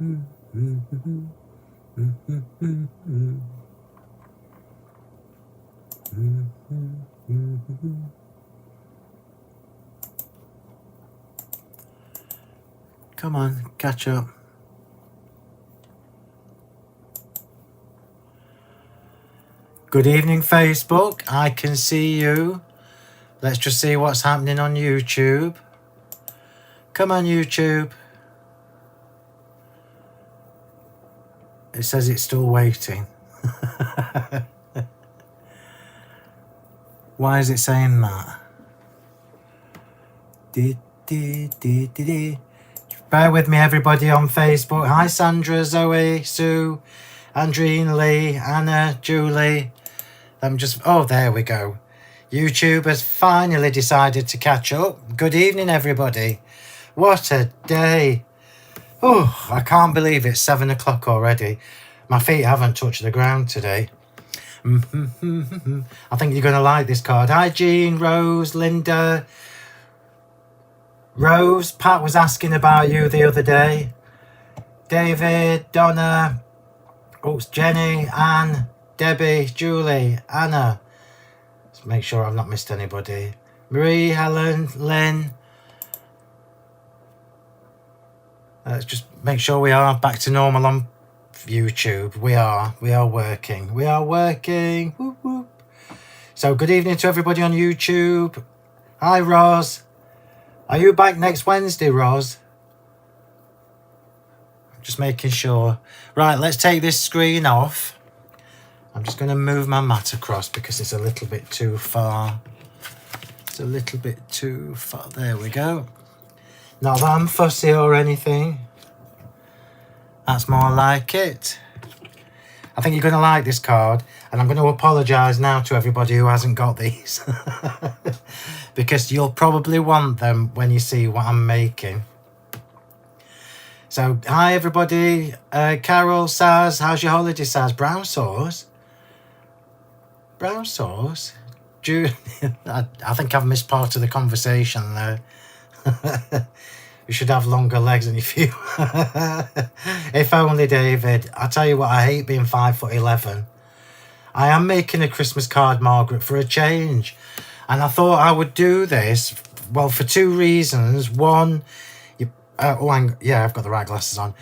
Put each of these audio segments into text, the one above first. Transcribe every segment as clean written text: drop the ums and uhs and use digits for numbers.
Come on, catch up. Good evening, Facebook. I can see you. Let's just see what's happening on YouTube. Come on, YouTube. It says it's still waiting. Why is it saying that? Bear with me, everybody on Facebook. Hi, Sandra, Zoe, Sue, Andreen, Lee, Anna, Julie. Oh, there we go. YouTube has finally decided to catch up. Good evening, everybody. What a day. Oh, I can't believe it's 7 o'clock already. My feet haven't touched the ground today. I think you're going to like this card. Hi, Jean, Rose, Linda. Rose, Pat was asking about you the other day. David, Donna, Jenny, Anne, Debbie, Julie, Anna. Let's make sure I've not missed anybody. Marie, Helen, Lynn. Let's just make sure we are back to normal on YouTube. We are working. We are working. Whoop, whoop. So good evening to everybody on YouTube. Hi, Roz. Are you back next Wednesday, Roz? Just making sure. Right, let's take this screen off. I'm just going to move my mat across because it's a little bit too far. It's a little bit too far. There we go. Not that I'm fussy or anything. That's more like it. I think you're going to like this card. And I'm going to apologise now to everybody who hasn't got these. Because you'll probably want them when you see what I'm making. So, hi everybody. Carol, Saz, how's your holiday, Saz? Brown sauce? Brown sauce? I think I've missed part of the conversation there. You should have longer legs than you feel. If only, David. I tell you what, I hate being 5'11". I am making a Christmas card, Margaret, for a change. And I thought I would do this, well, for two reasons. One, I've got the right glasses on.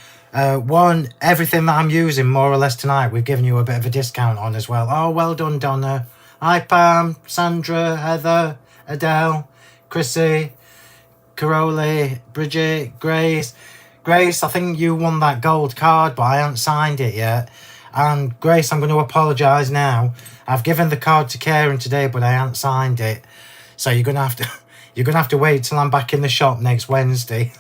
One, everything that I'm using more or less tonight, we've given you a bit of a discount on as well. Oh, well done, Donna. Hi, Pam, Sandra, Heather, Adele, Chrissy, Caroli, Bridget, Grace. Grace, I think you won that gold card, but I haven't signed it yet. And Grace, I'm going to apologise now. I've given the card to Karen today, but I haven't signed it. So you're going to have to wait till I'm back in the shop next Wednesday.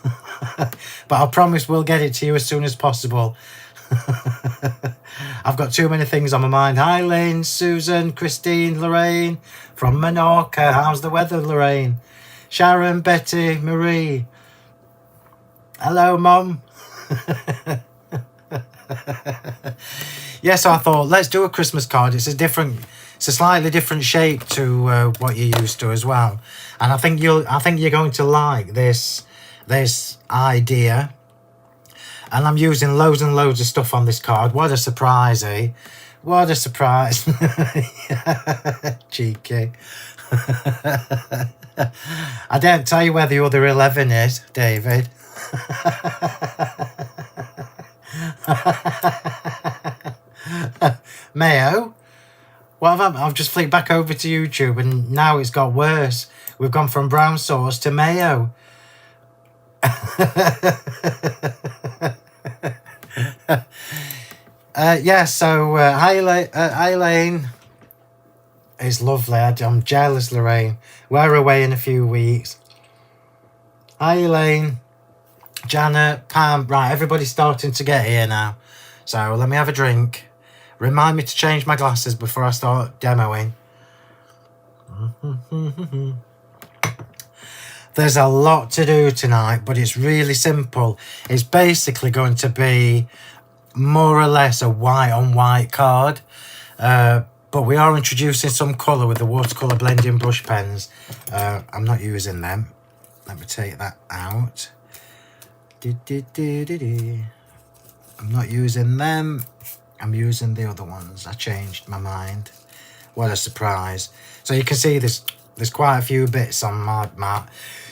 But I promise we'll get it to you as soon as possible. I've got too many things on my mind. Hi, Lynn, Susan, Christine, Lorraine from Menorca. How's the weather, Lorraine? Sharon, Betty, Marie. Hello, Mum. Yeah, so I thought, let's do a Christmas card. It's a slightly different shape to what you're used to as well. And I think you're going to like this idea. And I'm using loads and loads of stuff on this card. What a surprise, eh? What a surprise. Cheeky. I didn't tell you where the other 11 is, David. Mayo? What have I've just flicked back over to YouTube and now it's got worse. We've gone from brown sauce to mayo. Hi, Elaine. It's lovely. I'm jealous, Lorraine. We're away in a few weeks. Hi, Elaine. Janet, Pam. Right, everybody's starting to get here now. So let me have a drink. Remind me to change my glasses before I start demoing. There's a lot to do tonight, but it's really simple. It's basically going to be more or less a white on white card. But we are introducing some colour with the watercolour blending brush pens. I'm not using them. Let me take that out. I'm not using them. I'm using the other ones. I changed my mind. What a surprise. So you can see there's quite a few bits on my mat.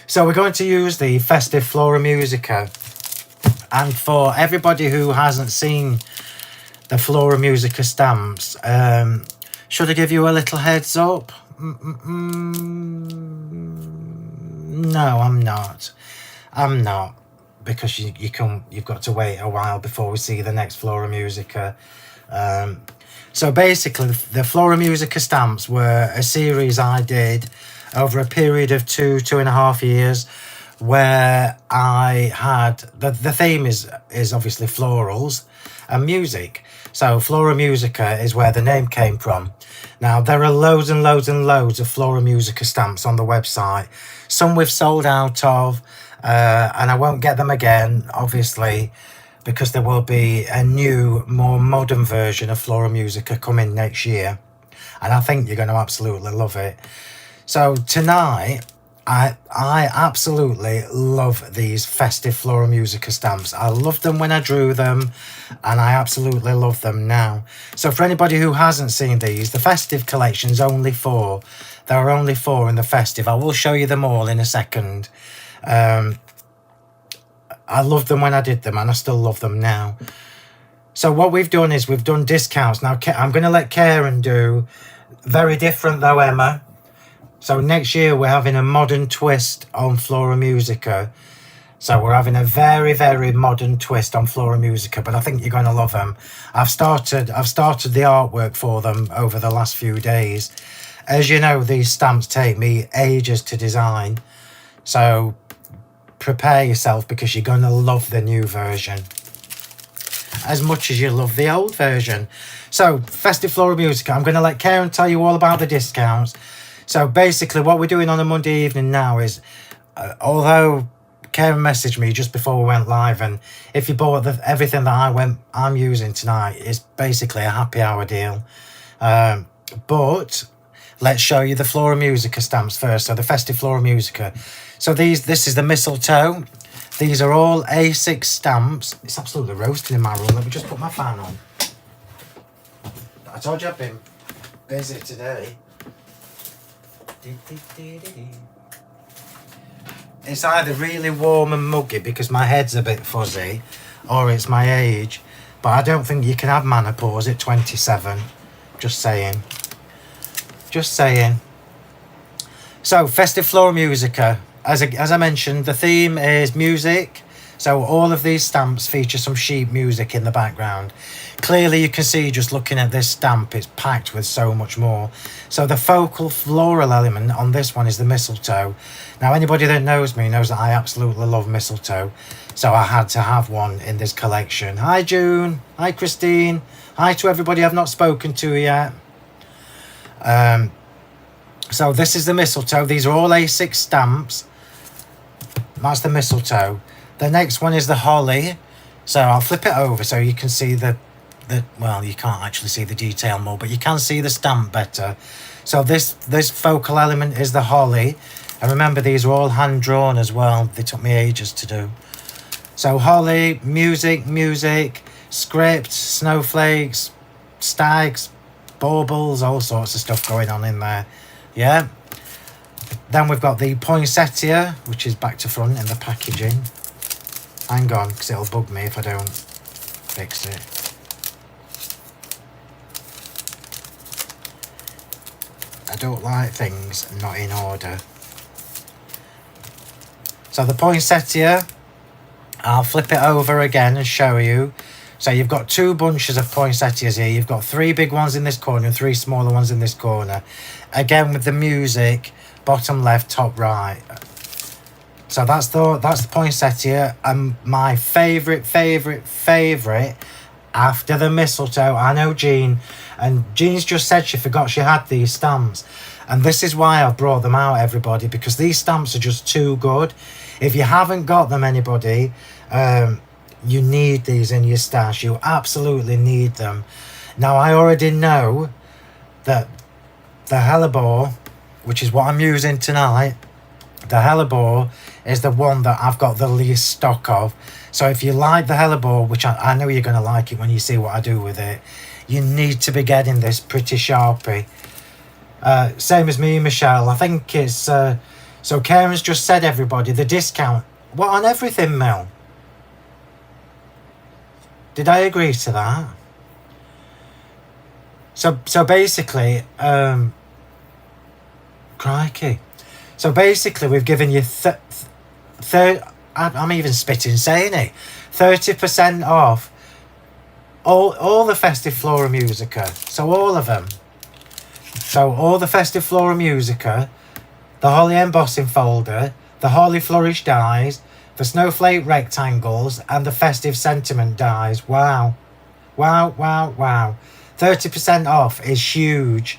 So we're going to use the Festive Floramusica. And for everybody who hasn't seen the Floramusica stamps, should I give you a little heads up? No, I'm not. I'm not. Because you've got to wait a while before we see the next Floramusica. So basically, the Floramusica stamps were a series I did over a period of 2.5 years, where I had the theme is obviously florals and music. So Floramusica is where the name came from. Now there are loads and loads and loads of Floramusica stamps on the website. Some we've sold out of, and I won't get them again, obviously, because there will be a new, more modern version of Floramusica coming next year. And I think you're going to absolutely love it. So tonight, I absolutely love these Festive Floramusica stamps. I loved them when I drew them, and I absolutely love them now. So for anybody who hasn't seen these, the Festive collection is only 4. There are only 4 in the Festive. I will show you them all in a second. I loved them when I did them, and I still love them now. So what we've done is we've done discounts. Now, I'm going to let Karen do very different though, Emma. So next year we're having a modern twist on Floramusica. So we're having a very, very modern twist on Floramusica, but I think you're going to love them. I've started the artwork for them over the last few days. As you know, these stamps take me ages to design. So prepare yourself, because you're going to love the new version as much as you love the old version. So Festive Floramusica, I'm going to let Karen tell you all about the discounts. So basically what we're doing on a Monday evening now is, although Karen messaged me just before we went live, and if you bought everything that I'm using tonight, is basically a happy hour deal. But let's show you the Floramusica stamps first. So the Festive Floramusica. So this is the mistletoe. These are all A6 stamps. It's absolutely roasting in my room. Let me just put my fan on. I told you I've been busy today. It's either really warm and muggy because my head's a bit fuzzy, or it's my age. But I don't think you can have menopause at 27. Just saying. Just saying. So Festive Floramusica. As I mentioned, the theme is music. So all of these stamps feature some sheet music in the background. Clearly you can see, just looking at this stamp, it's packed with so much more. So the focal floral element on this one is the mistletoe. Now anybody that knows me knows that I absolutely love mistletoe. So I had to have one in this collection. Hi June. Hi Christine. Hi to everybody I've not spoken to yet. So this is the mistletoe. These are all A6 stamps. That's the mistletoe. The next one is the holly. So I'll flip it over so you can see well, you can't actually see the detail more, but you can see the stamp better. So this focal element is the holly. And remember, these are all hand drawn as well. They took me ages to do. So holly, music, script, snowflakes, stags, baubles, all sorts of stuff going on in there. Yeah. Then we've got the poinsettia, which is back to front in the packaging. Hang on, because it'll bug me if I don't fix it. I don't like things not in order. So the poinsettia, I'll flip it over again and show you. So you've got 2 bunches of poinsettias here. You've got 3 big ones in this corner and 3 smaller ones in this corner. Again with the music, bottom left, top right. So that's the poinsettia. And my favourite after the mistletoe, I know Jean. And Jean's just said she forgot she had these stamps. And this is why I've brought them out, everybody, because these stamps are just too good. If you haven't got them, anybody, you need these in your stash. You absolutely need them. Now, I already know that the hellebore, which is what I'm using tonight, the hellebore is the one that I've got the least stock of. So if you like the hellebore, which I know you're going to like it when you see what I do with it, you need to be getting this pretty Sharpie. Same as me, Michelle. I think it's... so Karen's just said, everybody, the discount. What, on everything, Mel? Did I agree to that? So basically... crikey. So basically, we've given you... I'm even spitting saying it. 30% off all the Festive Floramusica. So all of them. So all the Festive Floramusica, the Holly embossing folder, the Holly flourish dies, the snowflake rectangles, and the festive sentiment dies. Wow. Wow, wow, wow. 30% off is huge.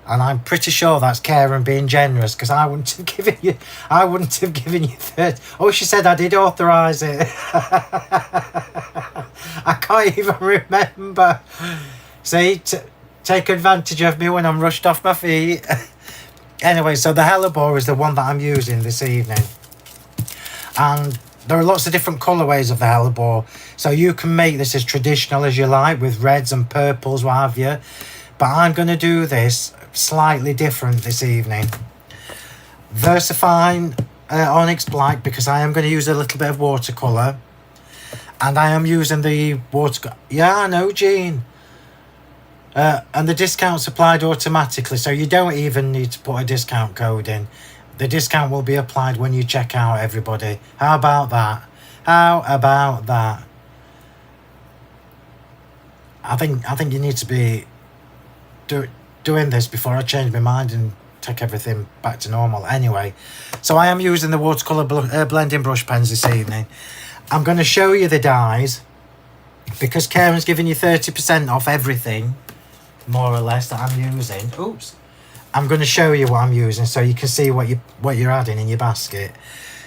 And I'm pretty sure that's Karen being generous, because I wouldn't have given you 30. Oh, she said I did authorise it. I can't even remember. See, take advantage of me when I'm rushed off my feet. Anyway, so the hellebore is the one that I'm using this evening. And there are lots of different colourways of the hellebore. So you can make this as traditional as you like, with reds and purples, what have you. But I'm going to do this slightly different this evening. Versifying Onyx Black, because I am going to use a little bit of watercolour. And I am using the water... Yeah, I know, Jean. And the discount's applied automatically, so you don't even need to put a discount code in. The discount will be applied when you check out, everybody. How about that? How about that? I think you need to be doing this before I change my mind and take everything back to normal. Anyway, so I am using the watercolour blending brush pens this evening. I'm going to show you the dyes, because Karen's giving you 30% off everything, more or less, that I'm using. Oops. I'm going to show you what I'm using so you can see what you're adding in your basket.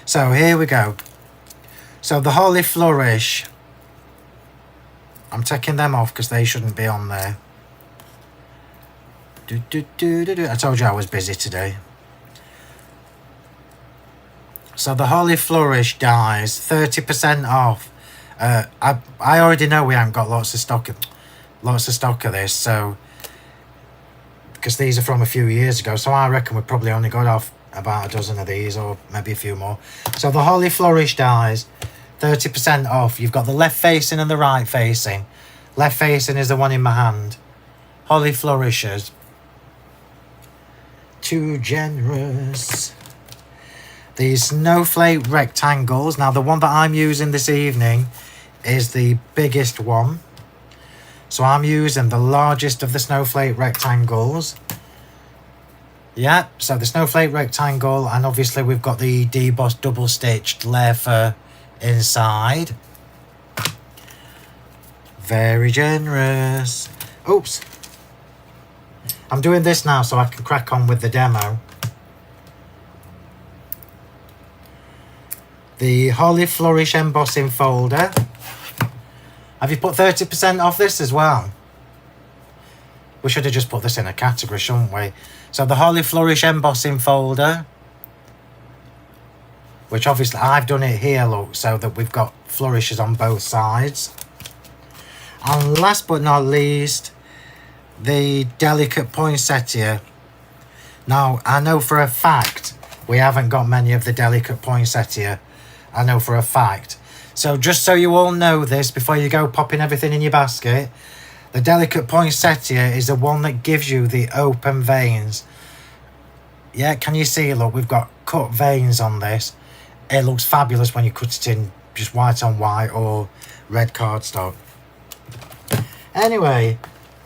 So here we go. So the Holly Flourish, I'm taking them off because they shouldn't be on there. I told you I was busy today. So the Holly Flourish dies, 30% off. I already know we haven't got lots of stock of this, so because these are from a few years ago, so I reckon we probably only got off about a dozen of these, or maybe a few more. So the Holly Flourish dies, 30% off. You've got the left facing and the right facing. Left facing is the one in my hand. Holly Flourishes. Too generous. These snowflake rectangles. Now the one that I'm using this evening is the biggest one. So I'm using the largest of the snowflake rectangles. Yeah, so the snowflake rectangle, and obviously we've got the debossed double stitched leather inside. Very generous. Oops. I'm doing this now so I can crack on with the demo. The Holly Flourish embossing folder. Have you put 30% off this as well? We should have just put this in a category, shouldn't we? So the Holly Flourish embossing folder, which obviously I've done it here, look, so that we've got flourishes on both sides. And last but not least, the delicate poinsettia. Now, I know for a fact we haven't got many of the delicate poinsettia. I know for a fact. So just so you all know this, before you go popping everything in your basket, the delicate poinsettia is the one that gives you the open veins. Yeah, can you see? Look, we've got cut veins on this. It looks fabulous when you cut it in just white on white or red cardstock. Anyway,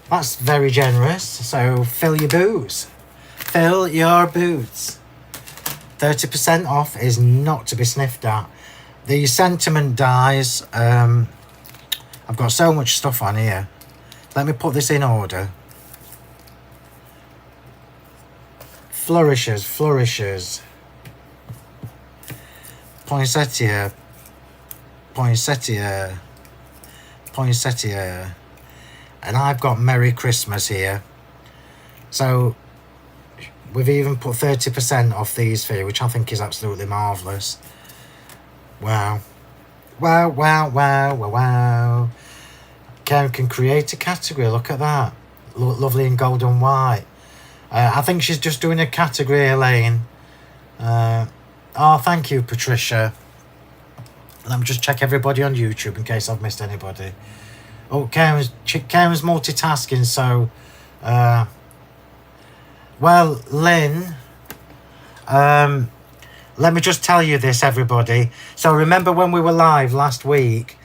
that's very generous. So fill your boots. Fill your boots. 30% off is not to be sniffed at. The sentiment dies. I've got so much stuff on here. Let me put this in order. Flourishes, flourishes. Poinsettia, poinsettia, poinsettia. And I've got Merry Christmas here. So we've even put 30% off these for you, which I think is absolutely marvellous. Wow. Wow, wow, wow, wow, wow. Karen can create a category, look at that. Lovely in gold and white. I think she's just doing a category, Elaine. Oh, thank you, Patricia. Let me just check everybody on YouTube in case I've missed anybody. Oh, Karen's multitasking, so... well, Lynn... let me just tell you this, everybody. So remember when we were live last week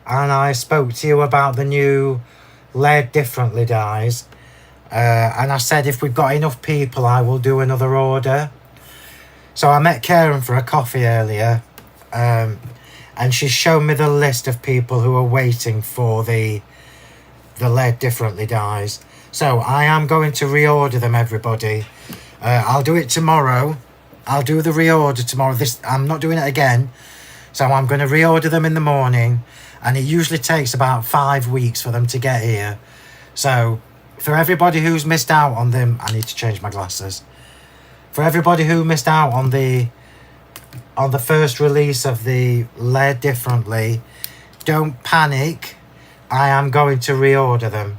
and I spoke to you about the new Layered Differently dies, and I said if we've got enough people I will do another order. So I met Karen for a coffee earlier, and she's shown me the list of people who are waiting for the Layered Differently dies. So I am going to reorder them, everybody. I'll do it tomorrow. I'll do the reorder tomorrow. I'm not doing it again. So I'm going to reorder them in the morning. And it usually takes about 5 weeks for them to get here. So for everybody who's missed out on them... I need to change my glasses. For everybody who missed out on the first release of the Layered Differently, don't panic. I am going to reorder them.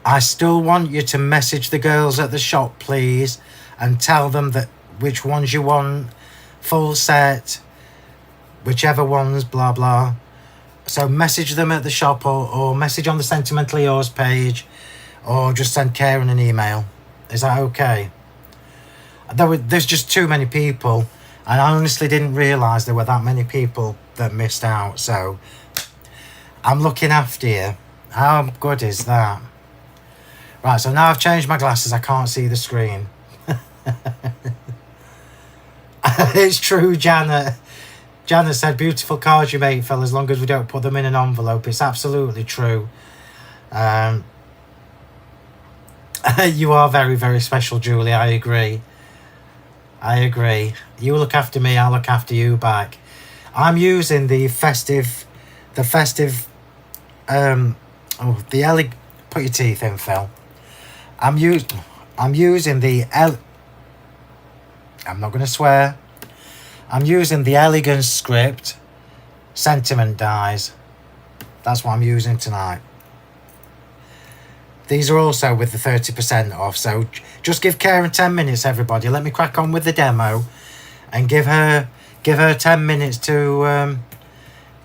I still want you to message the girls at the shop, please, and tell them that which ones you want, full set, whichever ones, blah blah. So message them at the shop, or message on the Sentimentally Yours page, or just send Karen an email. Is that okay? There's just too many people, and I honestly didn't realise there were that many people that missed out. So I'm looking after you. How good is that? Right, so now I've changed my glasses, I can't see the screen. It's true, Janet. Janet said, beautiful cards you make, Phil, as long as we don't put them in an envelope. It's absolutely true. You are very, very special, Julie. I agree. I agree. You look after me, I'll look after you back. I'm using the festive... put your teeth in, Phil. I'm using the... I'm not going to swear. I'm using the Elegance Script Sentiment dies. That's what I'm using tonight. These are also with the 30% off. So just give Karen 10 minutes, everybody. Let me crack on with the demo and give her 10 minutes to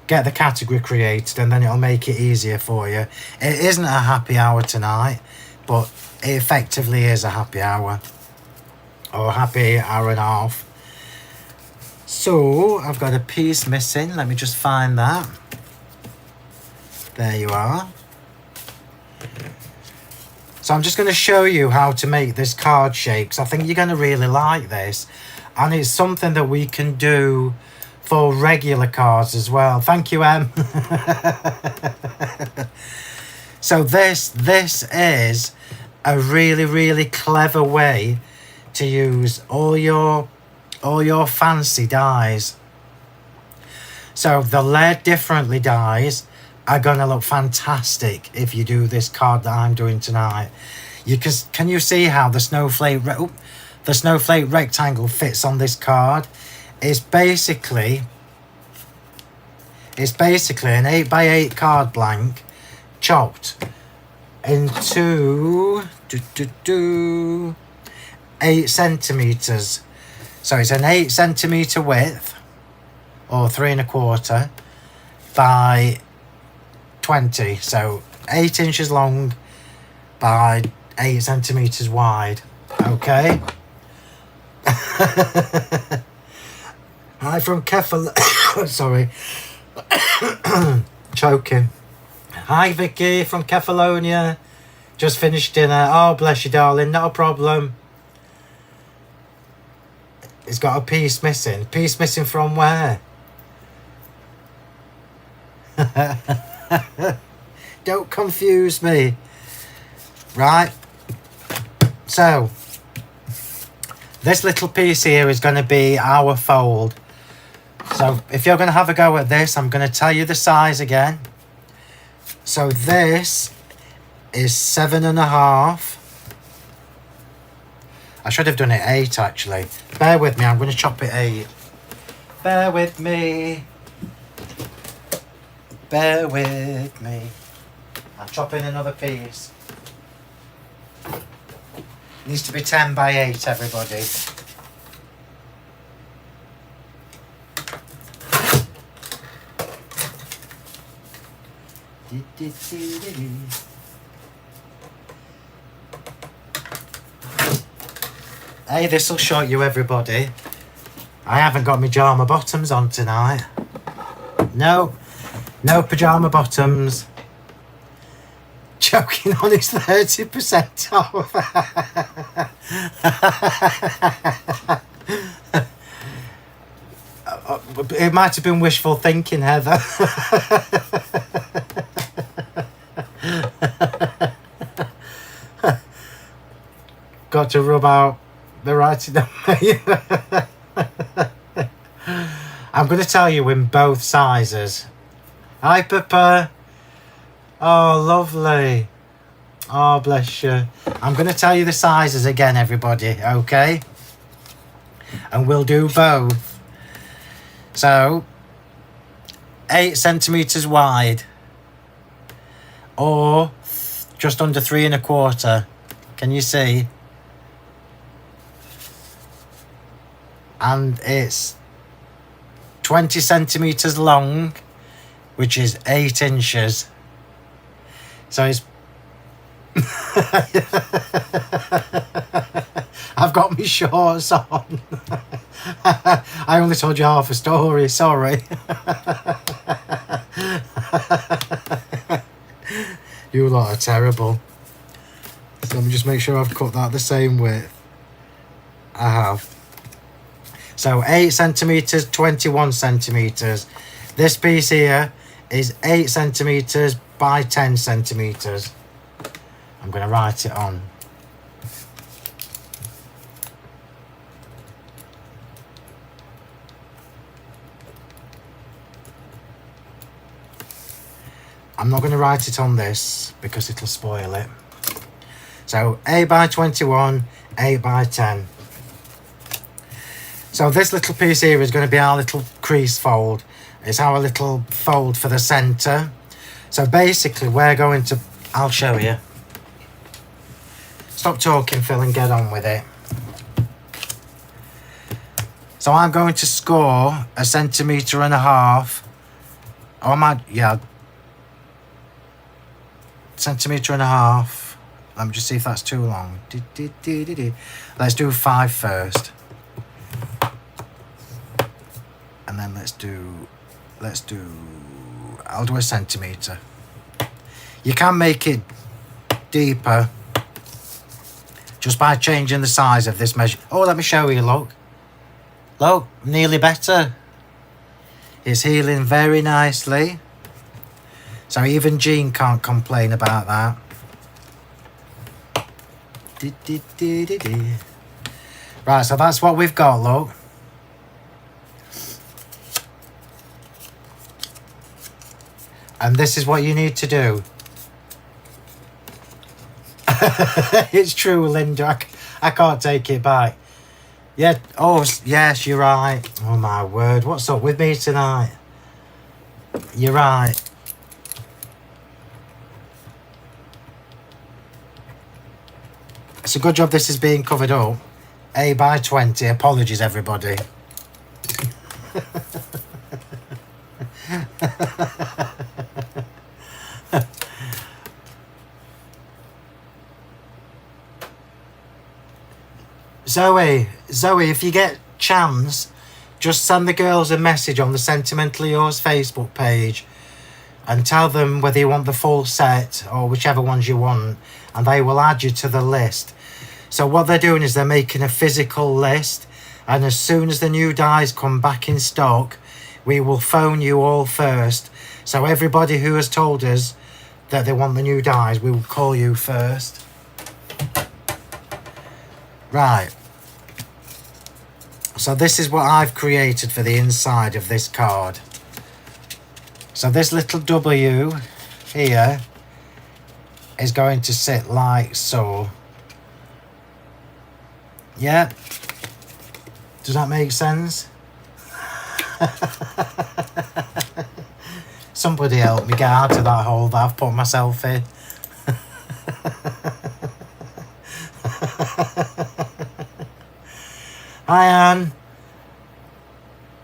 get the category created, and then it'll make it easier for you. It isn't a happy hour tonight, but it effectively is a happy hour, or a happy hour and a half. So I've got a piece missing. Let me just find that. There you are. So I'm just going to show you how to make this card shape, because I think you're going to really like this, and it's something that we can do for regular cards as well. Thank you, Em. So this is a really, really clever way to use all your fancy dies. So the Layered Differently dies are gonna look fantastic if you do this card that I'm doing tonight. Can you see how the snowflake rectangle fits on this card? It's basically an 8x8 card blank chopped into 8 centimeters. So it's an 8 centimeter width, or 3 1/4 by 20. So 8 inches long by 8 centimeters wide. Okay. Hi from Keffel. Sorry. Choking. Hi Vicky from Kefalonia. Just finished dinner. Oh, bless you, darling. Not a problem. It's got a piece missing. Piece missing from where? Don't confuse me. Right. So, this little piece here is going to be our fold. So, if you're going to have a go at this, I'm going to tell you the size again. So, this is 7.5 I should have done it 8 actually. Bear with me, I'm going to chop it 8. Bear with me. Bear with me. I'm chopping another piece. Needs to be 10 by 8, everybody. Hey, this'll shock you, everybody. I haven't got my pyjama bottoms on tonight. No pyjama bottoms. Joking on his 30% off. It might have been wishful thinking, Heather. Got to rub out the writing on me. I'm going to tell you in both sizes. Hi, Papa. Oh, lovely. Oh, bless you. I'm going to tell you the sizes again, everybody, okay? And we'll do both. So, 8 centimetres wide. Or just under 3 1/4. Can you see? And it's 20 centimetres long, which is 8 inches. So it's I've got my shorts on. I only told you half a story, sorry. You lot are terrible. So let me just make sure I've cut that the same width. I have. So 8 centimetres, 21 centimetres. This piece here is 8 centimetres by 10 centimetres. I'm going to write it on. I'm not going to write it on this because it'll spoil it. So 8 by 21, 8 by 10. So this little piece here is going to be our little crease fold. It's our little fold for the centre. So basically we're going to... I'll show you. Stop talking, Phil, and get on with it. So I'm going to score 1.5 centimetres. Oh, yeah. 1.5 centimetres. Let me just see if that's too long. Let's do 5 first. And then I'll do 1 centimetre. You can make it deeper just by changing the size of this measure. Oh, let me show you, look. Look, nearly better. It's healing very nicely. So even Jean can't complain about that. Right, so that's what we've got, look. And this is what you need to do. It's true, Linda. I can't take it back. Yeah. Oh, yes, you're right. Oh, my word. What's up with me tonight? You're right. It's a good job this is being covered up. 8 by 20. Apologies, everybody. Zoe, if you get chance, just send the girls a message on the Sentimentally Yours Facebook page and tell them whether you want the full set or whichever ones you want, and they will add you to the list. So what they're doing is they're making a physical list, and as soon as the new dyes come back in stock, we will phone you all first. So everybody who has told us that they want the new dyes, we will call you first. Right. So this is what I've created for the inside of this card. So this little W here is going to sit like so. Yeah? Does that make sense? Somebody help me get out of that hole that I've put myself in. Hi Anne.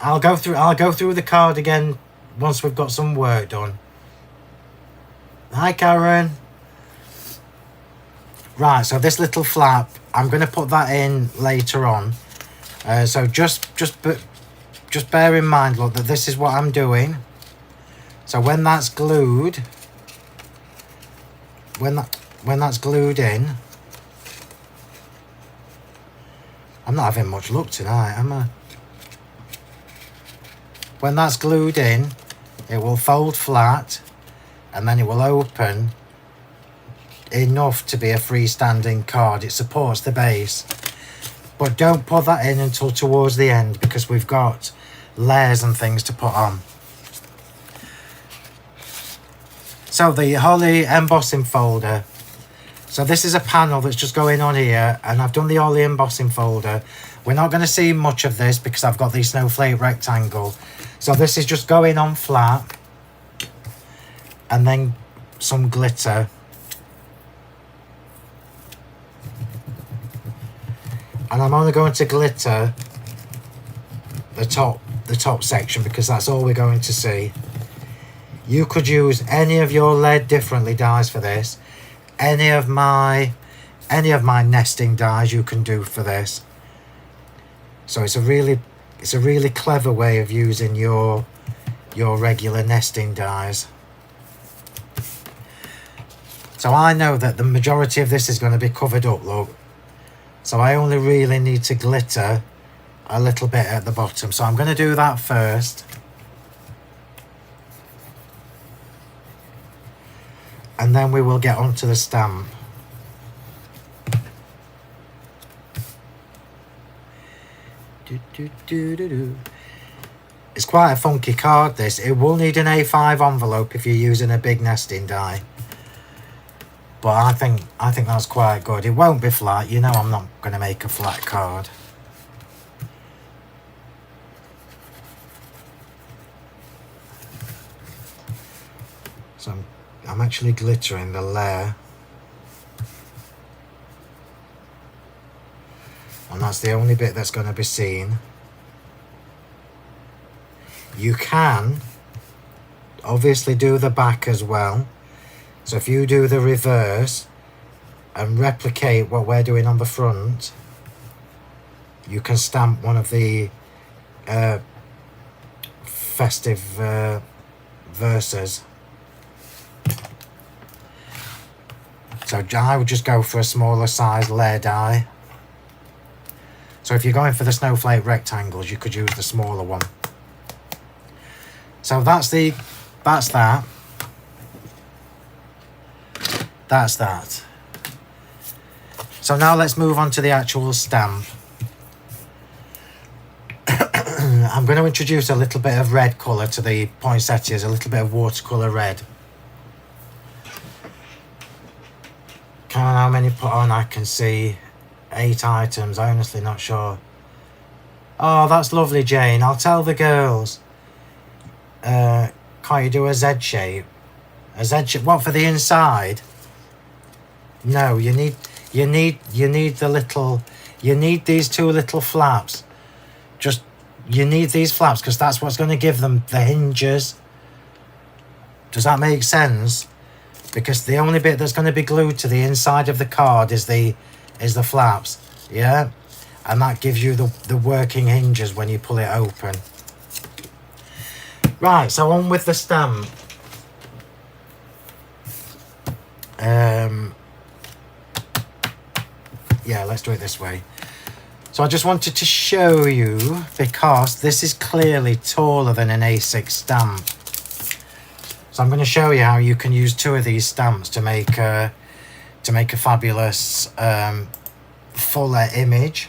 I'll go through the card again once we've got some work done. Hi Karen. Right, so this little flap, I'm going to put that in later on. So just bear in mind, look, that this is what I'm doing. So when that's glued, when that's glued in, I'm not having much luck tonight, am I? When that's glued in, it will fold flat, and then it will open enough to be a freestanding card. It supports the base. But don't put that in until towards the end, because we've got layers and things to put on. So the Holly embossing folder. So this is a panel that's just going on here, and I've done the Holly embossing folder. We're not going to see much of this because I've got the snowflake rectangle. So this is just going on flat, and then some glitter. And I'm only going to glitter the top section because that's all we're going to see. You could use any of your lead differently dies for this. Any of my nesting dies you can do for this. So it's a really clever way of using your regular nesting dies. So I know that the majority of this is going to be covered up, look. So I only really need to glitter a little bit at the bottom. So I'm going to do that first. And then we will get onto the stamp. It's quite a funky card, this. It will need an A5 envelope if you're using a big nesting die. But I think that's quite good. It won't be flat. You know I'm not going to make a flat card. So I'm actually glittering the layer. And that's the only bit that's going to be seen. You can obviously do the back as well. So if you do the reverse and replicate what we're doing on the front, you can stamp one of the festive verses. So I would just go for a smaller size layer die. So if you're going for the snowflake rectangles, you could use the smaller one. So that's that. That's that. So now let's move on to the actual stamp. I'm going to introduce a little bit of red colour to the poinsettias, a little bit of watercolour red. Count how many put on, I can see 8 items, I'm honestly not sure. Oh, that's lovely, Jane. I'll tell the girls. Can't you do a Z shape? A Z shape, what, for the inside? No, you need the little, you need these 2 little flaps. You need these flaps because that's what's going to give them the hinges. Does that make sense? Because the only bit that's going to be glued to the inside of the card is the flaps, yeah? And that gives you the working hinges when you pull it open. Right, so on with the stamp. Yeah, let's do it this way. So I just wanted to show you, because this is clearly taller than an A6 stamp. So I'm going to show you how you can use 2 of these stamps to make a fabulous fuller image.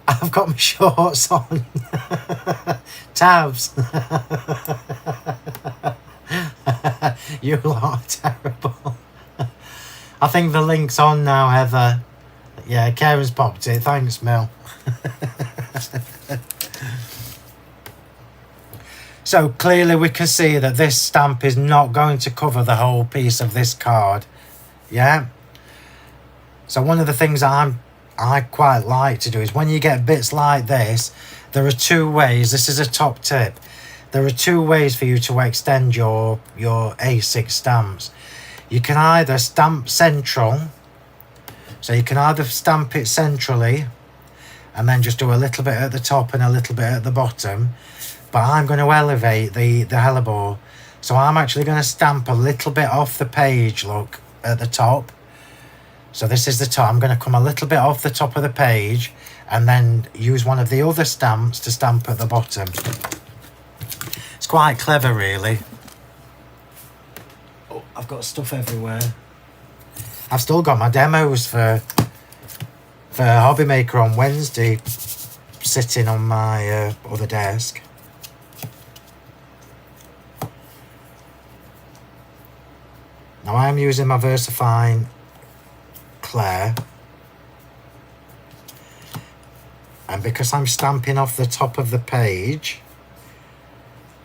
I've got my shorts on. Tabs. You lot are terrible. I think the link's on now, Heather. Yeah, Karen's popped it. Thanks, Mill. So clearly we can see that this stamp is not going to cover the whole piece of this card. Yeah. So one of the things I quite like to do is when you get bits like this, there are two ways. This is a top tip. There are two ways for you to extend your A6 stamps. You can either stamp central. So you can either stamp it centrally and then just do a little bit at the top and a little bit at the bottom. But I'm going to elevate the hellebore. So I'm actually going to stamp a little bit off the page, look, at the top. So this is the top. I'm going to come a little bit off the top of the page and then use one of the other stamps to stamp at the bottom. It's quite clever, really. Oh, I've got stuff everywhere. I've still got my demos for Hobby Maker on Wednesday sitting on my other desk. Now I am using my VersaFine Claire, and because I'm stamping off the top of the page,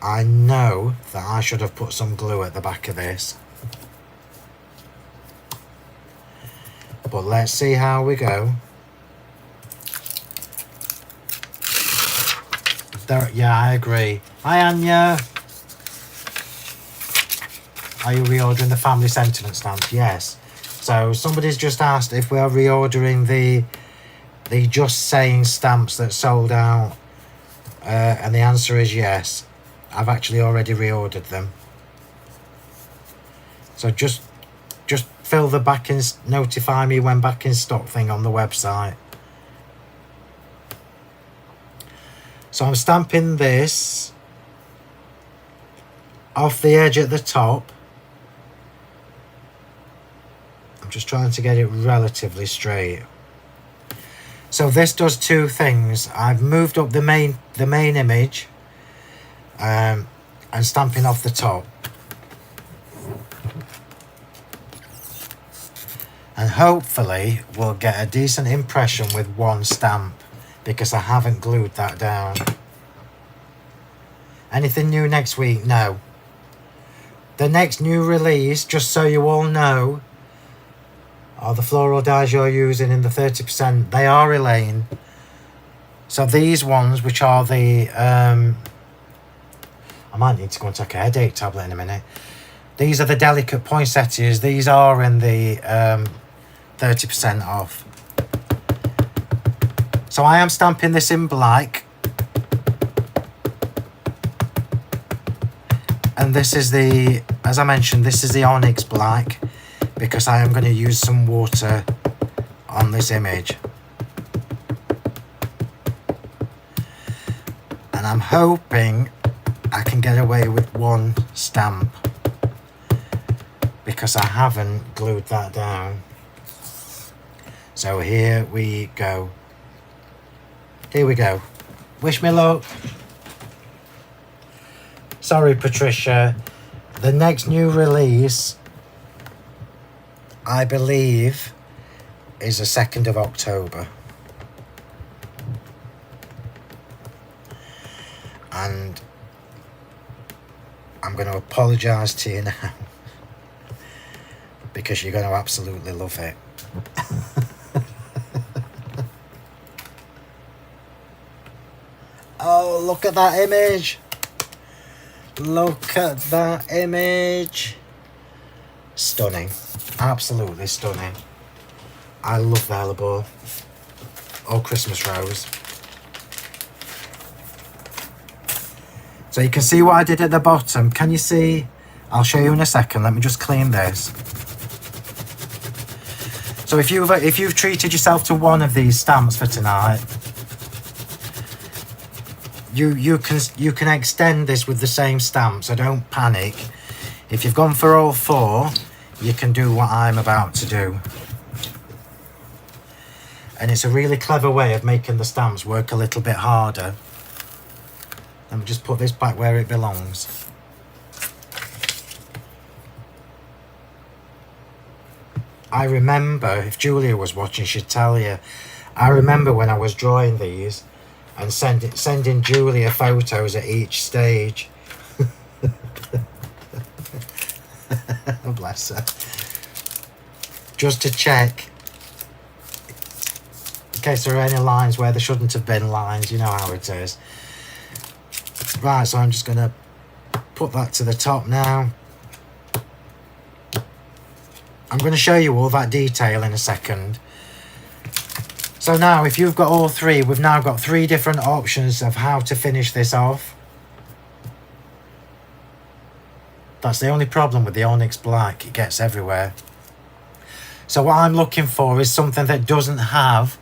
I know that I should have put some glue at the back of this. But let's see how we go. There, yeah, I agree. Hi, Anya. Are you reordering the family sentiment stamps? Yes. So somebody's just asked if we are reordering the Just Saying stamps that sold out, and the answer is yes. I've actually already reordered them. So just fill the back in, notify me when back in stock thing on the website. So I'm stamping this off the edge at the top. I'm just trying to get it relatively straight. So this does two things. I've moved up the main image and stamping off the top. And hopefully we'll get a decent impression with one stamp because I haven't glued that down. Anything new next week? No. The next new release, just so you all know, are the floral dyes you're using in the 30%. They are Elaine. So these ones, which are the... I might need to go and take a headache tablet in a minute. These are the delicate poinsettias. These are in the 30% off. So I am stamping this in black. And this is the, as I mentioned, this is the onyx black, because I am going to use some water on this image. And I'm hoping I can get away with one stamp because I haven't glued that down. So here we go. Here we go. Wish me luck. Sorry, Patricia. The next new release, I believe, is the 2nd of October. And I'm going to apologise to you now because you're going to absolutely love it. Oh, look at that image. Look at that image. Stunning. Absolutely stunning. I love the hellebore. Or Christmas rose. So you can see what I did at the bottom. Can you see? I'll show you in a second. Let me just clean this. So if you've treated yourself to one of these stamps for tonight, you can extend this with the same stamp, so don't panic. If you've gone for all four, you can do what I'm about to do. And it's a really clever way of making the stamps work a little bit harder. Let me just put this back where it belongs. I remember, if Julia was watching, she'd tell you, I remember when I was drawing these and sending Julia photos at each stage. Bless her. Just to check in case there are any lines where there shouldn't have been lines. You know how it is. Right, so I'm just going to put that to the top now. I'm going to show you all that detail in a second. So now, if you've got all three, we've now got three different options of how to finish this off. That's the only problem with the Onyx Black, it gets everywhere. So what I'm looking for is something that doesn't have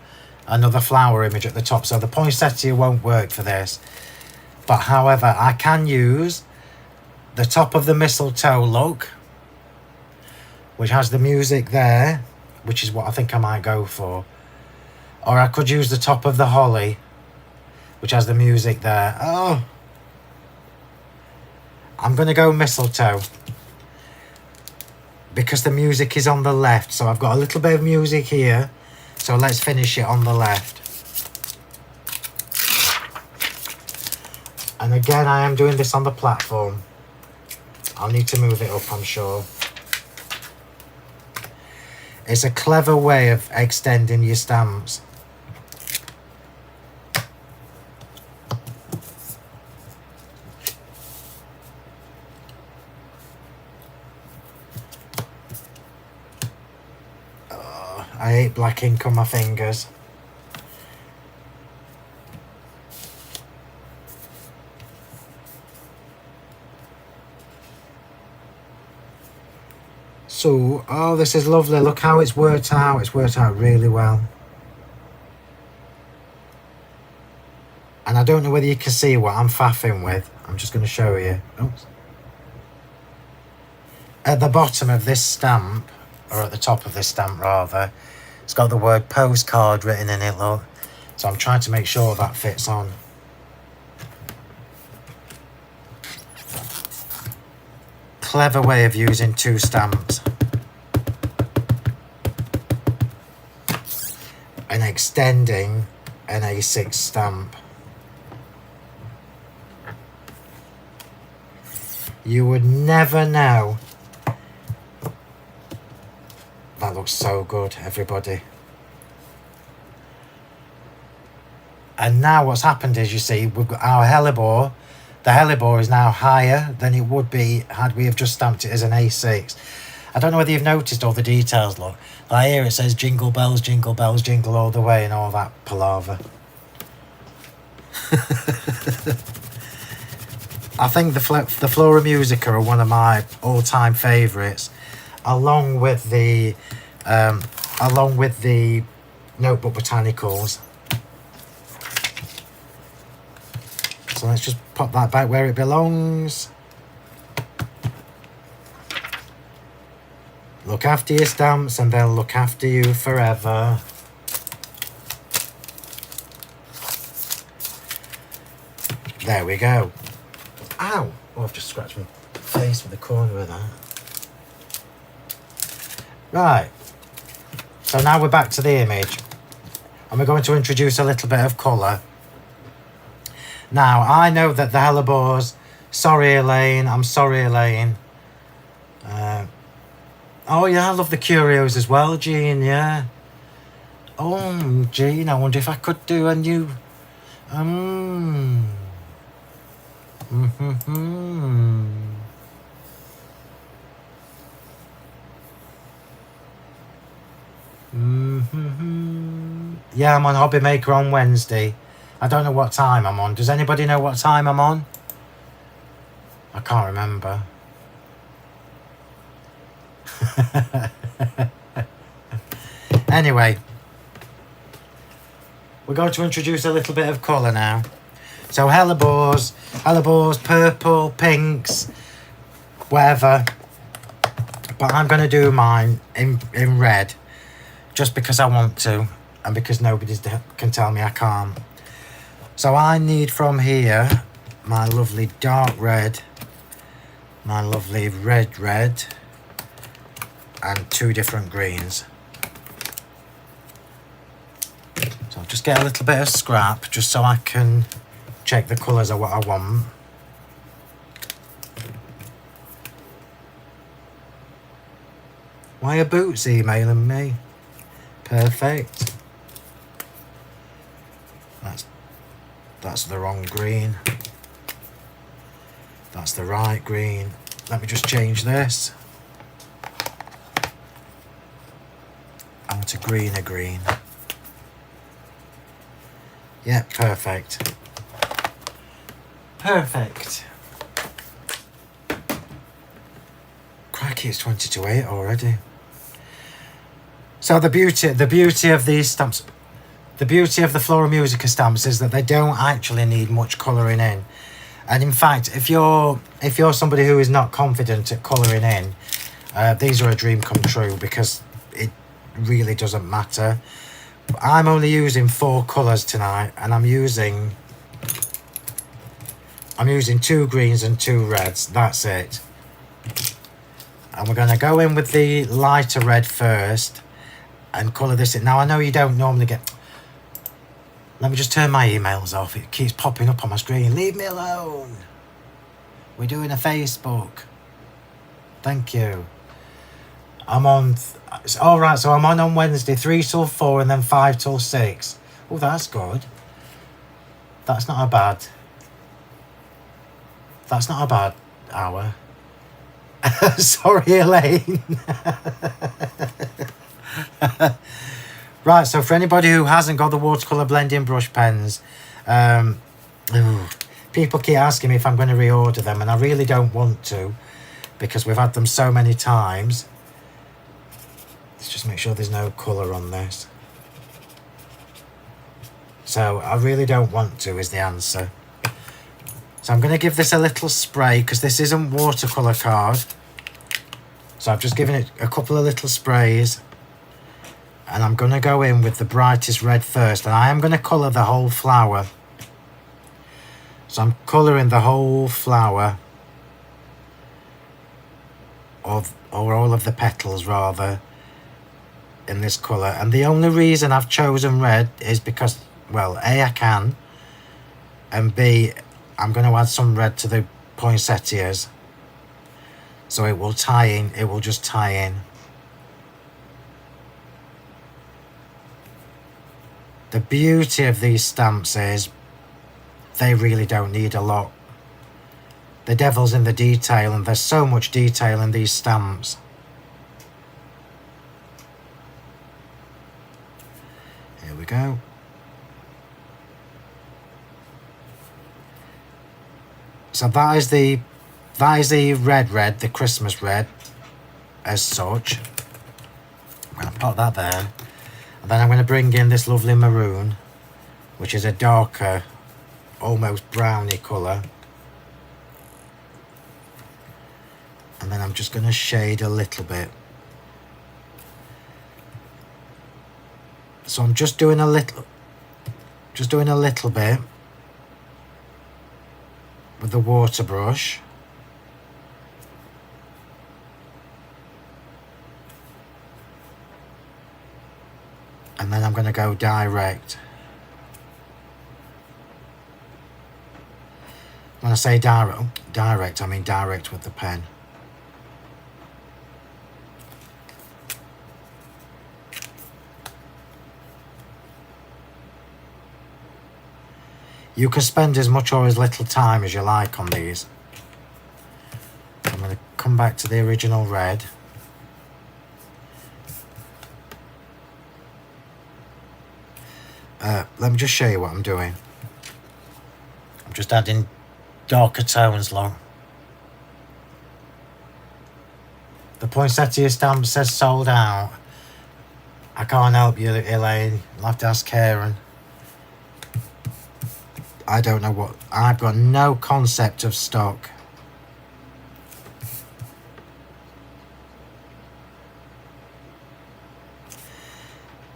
another flower image at the top. So the poinsettia won't work for this. But however, I can use the top of the mistletoe look, which has the music there, which is what I think I might go for. Or I could use the top of the holly, which has the music there. Oh, I'm going to go mistletoe because the music is on the left. So I've got a little bit of music here. So let's finish it on the left. And again, I am doing this on the platform. I'll need to move it up, I'm sure. It's a clever way of extending your stamps. Oh, I hate black ink on my fingers. So, oh, this is lovely. Look how it's worked out. It's worked out really well. And I don't know whether you can see what I'm faffing with. I'm just going to show you. Oops. At the bottom of this stamp, or at the top of this stamp rather, it's got the word postcard written in it, look. So I'm trying to make sure that fits on. Clever way of using two stamps and extending an A6 stamp. You would never know. That looks so good, everybody. And now what's happened is, you see, we've got our hellebore. The hellebore is now higher than it would be had we have just stamped it as an A6. I don't know whether you've noticed all the details, look. Like here it says jingle bells, jingle all the way and all that palaver. I think the Floramusica are one of my all-time favourites, along with the Notebook Botanicals. So let's just pop that back where it belongs. Look after your stamps and they'll look after you forever. There we go. Ow! Oh, I've just scratched my face with the corner of that. Right. So now we're back to the image. And we're going to introduce a little bit of colour. Now, I know that the hellebores... Sorry, Elaine. I'm sorry, Elaine. Oh, yeah, I love the curios as well, Jean, yeah. Oh, Jean, I wonder if I could do a new... Yeah, I'm on Hobby Maker on Wednesday. I don't know what time I'm on. Does anybody know what time I'm on? I can't remember. Anyway, we're going to introduce a little bit of colour now. So hellebores, purple, pinks, whatever. But I'm going to do mine in red, just because I want to, and because nobody can tell me I can't. So I need from here my lovely dark red, my lovely red, and 2 different greens. So I'll just get a little bit of scrap just so I can check the colours of what I want. Why are Boots emailing me? Perfect. That's the wrong green. That's the right green. Let me just change this. I want a greener green. Yeah, perfect. Perfect. Crikey, it's 20 to 8 already. So the beauty of these stamps, the beauty of the Floramusica stamps is that they don't actually need much colouring in. And in fact, if you're somebody who is not confident at colouring in, these are a dream come true because it really doesn't matter. I'm only using 4 colours tonight, and I'm using 2 greens and 2 reds. That's it. And we're going to go in with the lighter red first and colour this in. Now, I know you don't normally get... Let me just turn my emails off. It keeps popping up on my screen. Leave me alone. We're doing a Facebook. Thank you. I'm on... All right, so I'm on Wednesday, 3 till 4 and then 5 till 6. Oh, that's good. That's not a bad... That's not a bad hour. Sorry, Elaine. Right, so for anybody who hasn't got the watercolour blending brush pens, people keep asking me if I'm going to reorder them, and I really don't want to because we've had them so many times. Let's just make sure there's no colour on this. So I really don't want to is the answer. So I'm going to give this a little spray because this isn't watercolour card. So I've just given it a couple of little sprays. And I'm going to go in with the brightest red first. And I am going to colour the whole flower. So I'm colouring the whole flower. Or all of the petals rather. In this colour. And the only reason I've chosen red is because, well, A, I can. And B, I'm going to add some red to the poinsettias. So it will tie in. It will just tie in. The beauty of these stamps is they really don't need a lot. The devil's in the detail, and there's so much detail in these stamps. Here we go. So that is the red, the Christmas red, as such. I'm going to put that there. And then I'm going to bring in this lovely maroon, which is a darker, almost browny colour. And then I'm just going to shade a little bit. So I'm just doing a little bit with the water brush. And then I'm going to go direct. When I say direct, I mean direct with the pen. You can spend as much or as little time as you like on these. I'm going to come back to the original red. Let me just show you what I'm doing. I'm just adding darker tones along. The poinsettia stamp says sold out. I can't help you, Elaine. You'll have to ask Karen. I don't know what... I've got no concept of stock.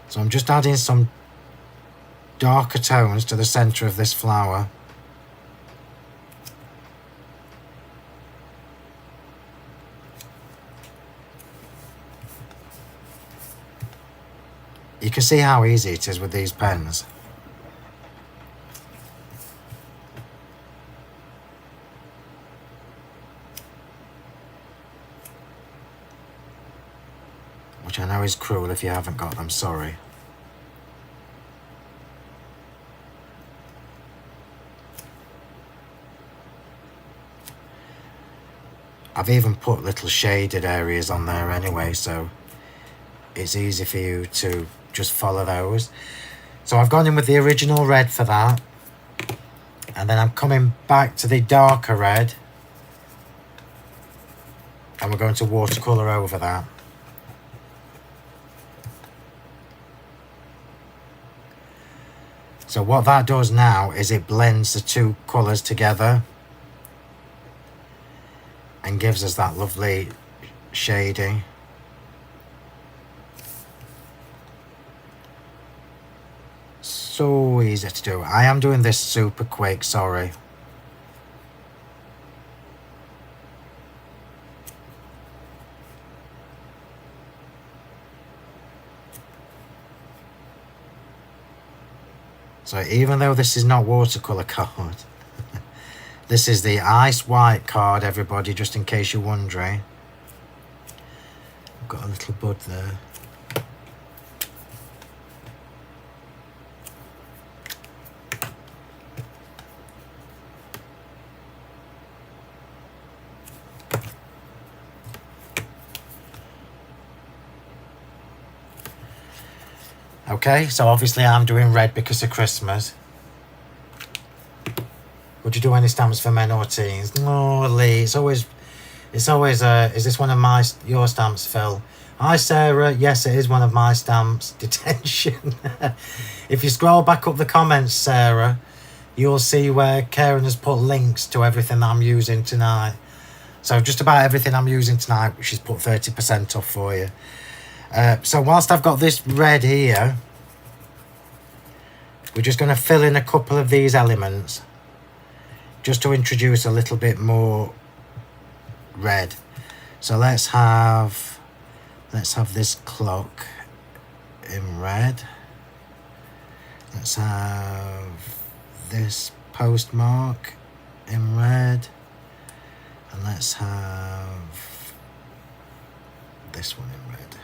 So I'm just adding some darker tones to the centre of this flower. You can see how easy it is with these pens. Which I know is cruel if you haven't got them, sorry. I've even put little shaded areas on there anyway, so it's easy for you to just follow those. So I've gone in with the original red for that, and then I'm coming back to the darker red, and we're going to watercolour over that. So what that does now is it blends the two colours together and gives us that lovely shading. So easy to do. I am doing this super quick, sorry. So even though this is not watercolour card, this is the ice white card, everybody, just in case you're wondering. I've got a little bud there. Okay, so obviously I'm doing red because of Christmas. Would you do any stamps for men or teens? No, Lee, it's always, is this one of your stamps, Phil? Hi, Sarah. Yes, it is one of my stamps. Detention. If you scroll back up the comments, Sarah, you'll see where Karen has put links to everything that I'm using tonight. So just about everything I'm using tonight, she's put 30% off for you. So whilst I've got this red here, we're just going to fill in a couple of these elements just to introduce a little bit more red. So let's have this clock in red. Let's have this postmark in red, and let's have this one in red.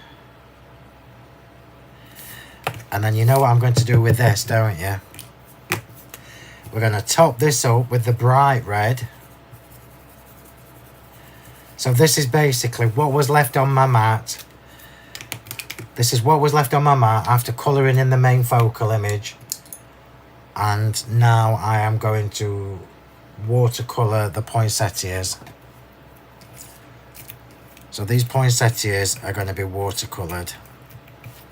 And then you know what I'm going to do with this, don't you? We're going to top this up with the bright red. So this is basically what was left on my mat. This is what was left on my mat after colouring in the main focal image. And now I am going to watercolour the poinsettias. So these poinsettias are going to be watercoloured,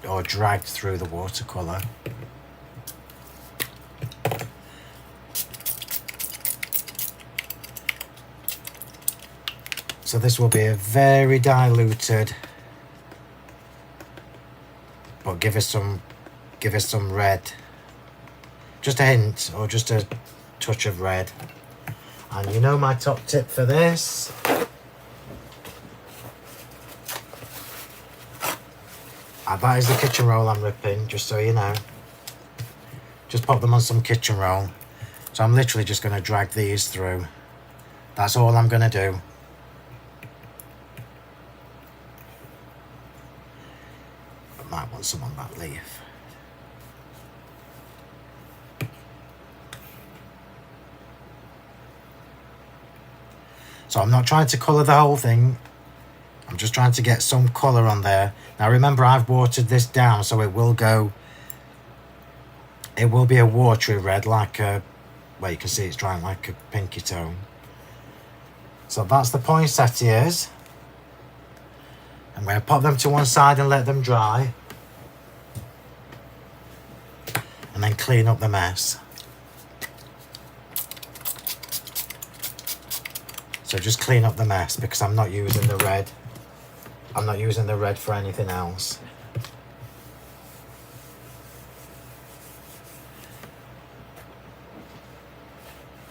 or dragged through the watercolour. So this will be a very diluted, but give us some red. Just a hint, or just a touch of red. And you know my top tip for this? That is the kitchen roll I'm ripping, just so you know. Just pop them on some kitchen roll. So I'm literally just going to drag these through. That's all I'm going to do. I might want some on that leaf. So I'm not trying to colour the whole thing. I'm just trying to get some colour on there. Now remember, I've watered this down, so it will be a watery red, like a, well, you can see it's drying like a pinky tone. So that's the poinsettias. I'm going to pop them to one side and let them dry. And then clean up the mess. So just clean up the mess, because I'm not using the red. I'm not using the red for anything else.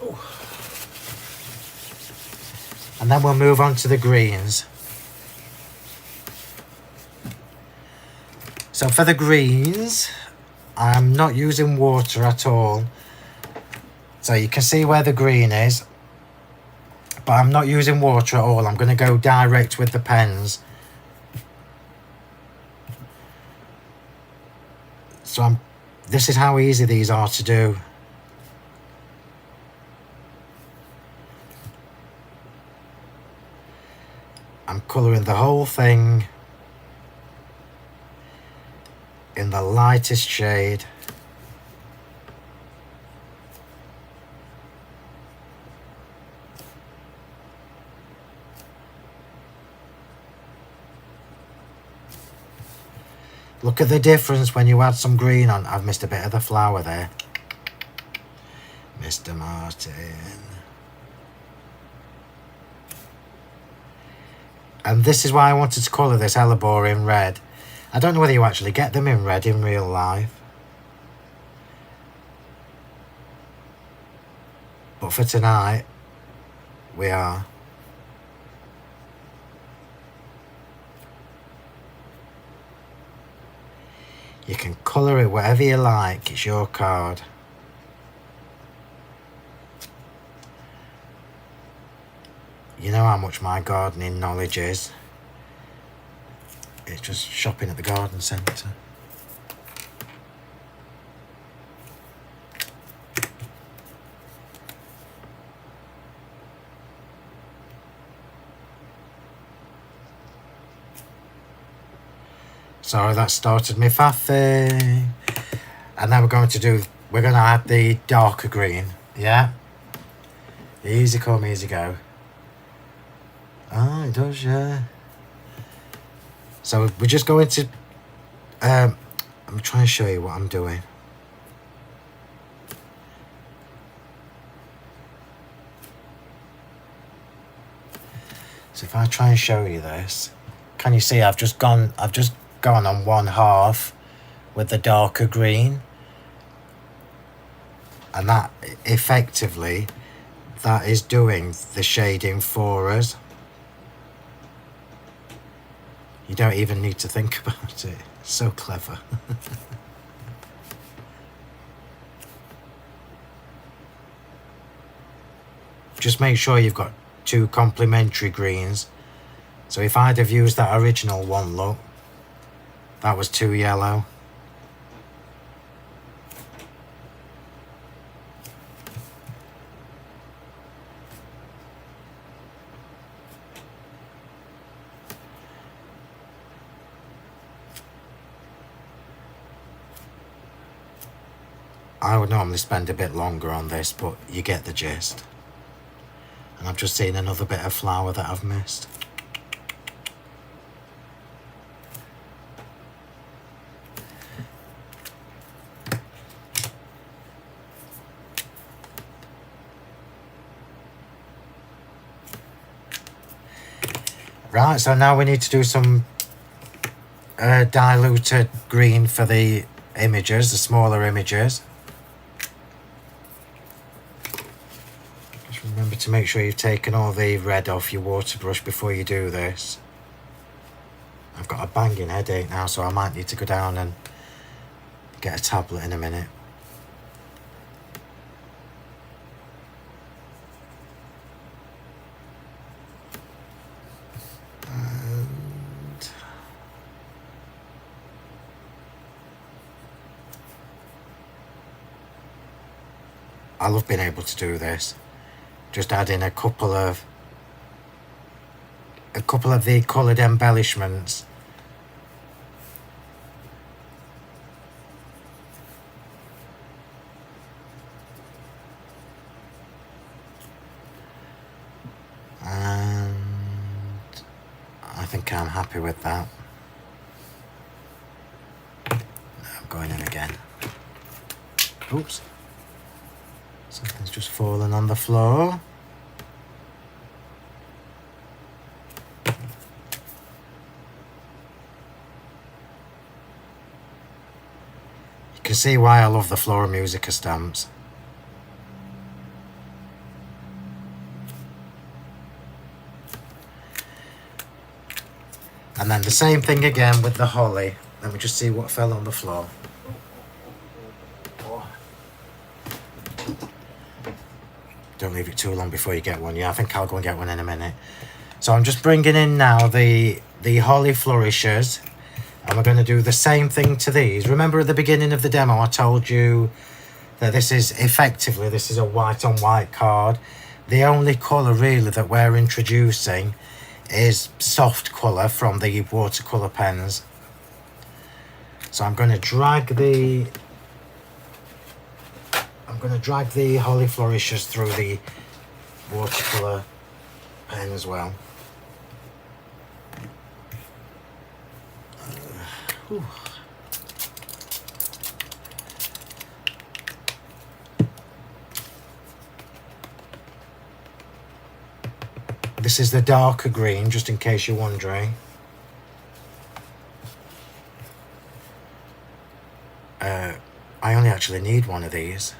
Ooh. And then we'll move on to the greens. So for the greens, I'm not using water at all. So you can see where the green is, but I'm not using water at all. I'm going to go direct with the pens. So this is how easy these are to do. I'm colouring the whole thing in the lightest shade. Look at the difference when you add some green on. I've missed a bit of the flower there. Mr. Martin. And this is why I wanted to colour this hellebore in red. I don't know whether you actually get them in red in real life. But for tonight, we are. You can colour it whatever you like, it's your card. You know how much my gardening knowledge is. It's just shopping at the garden centre. Sorry, that started me faffing. And then we're going to add the darker green, yeah? Easy come, easy go. Ah, it does, yeah. So we're just going to, I'm trying to show you what I'm doing. So if I try and show you this, can you see I've just gone on one half with the darker green, and that effectively, that is doing the shading for us. You don't even need to think about it. It's so clever. Just make sure you've got two complementary greens. So if I'd have used that original one, look, that was too yellow. I would normally spend a bit longer on this, but you get the gist. And I've just seen another bit of flower that I've missed. Right, so now we need to do some diluted green for the images, the smaller images. Just remember to make sure you've taken all the red off your water brush before you do this. I've got a banging headache now, so I might need to go down and get a tablet in a minute. I love being able to do this. Just add in a couple of the coloured embellishments. And I think I'm happy with that. Now I'm going in again. Oops. Something's just fallen on the floor. You can see why I love the Floramusica stamps. And then the same thing again with the holly. Let me just see what fell on the floor. Don't leave it too long before you get one. Yeah, I think I'll go and get one in a minute. So I'm just bringing in now the holly flourishes, and we're going to do the same thing to these. Remember at the beginning of the demo I told you that this is a white on white card. The only colour really that we're introducing is soft colour from the watercolour pens. So I'm going to drag the holly flourishes through the watercolour pen as well. This is the darker green, just in case you're wondering. I only actually need one of these.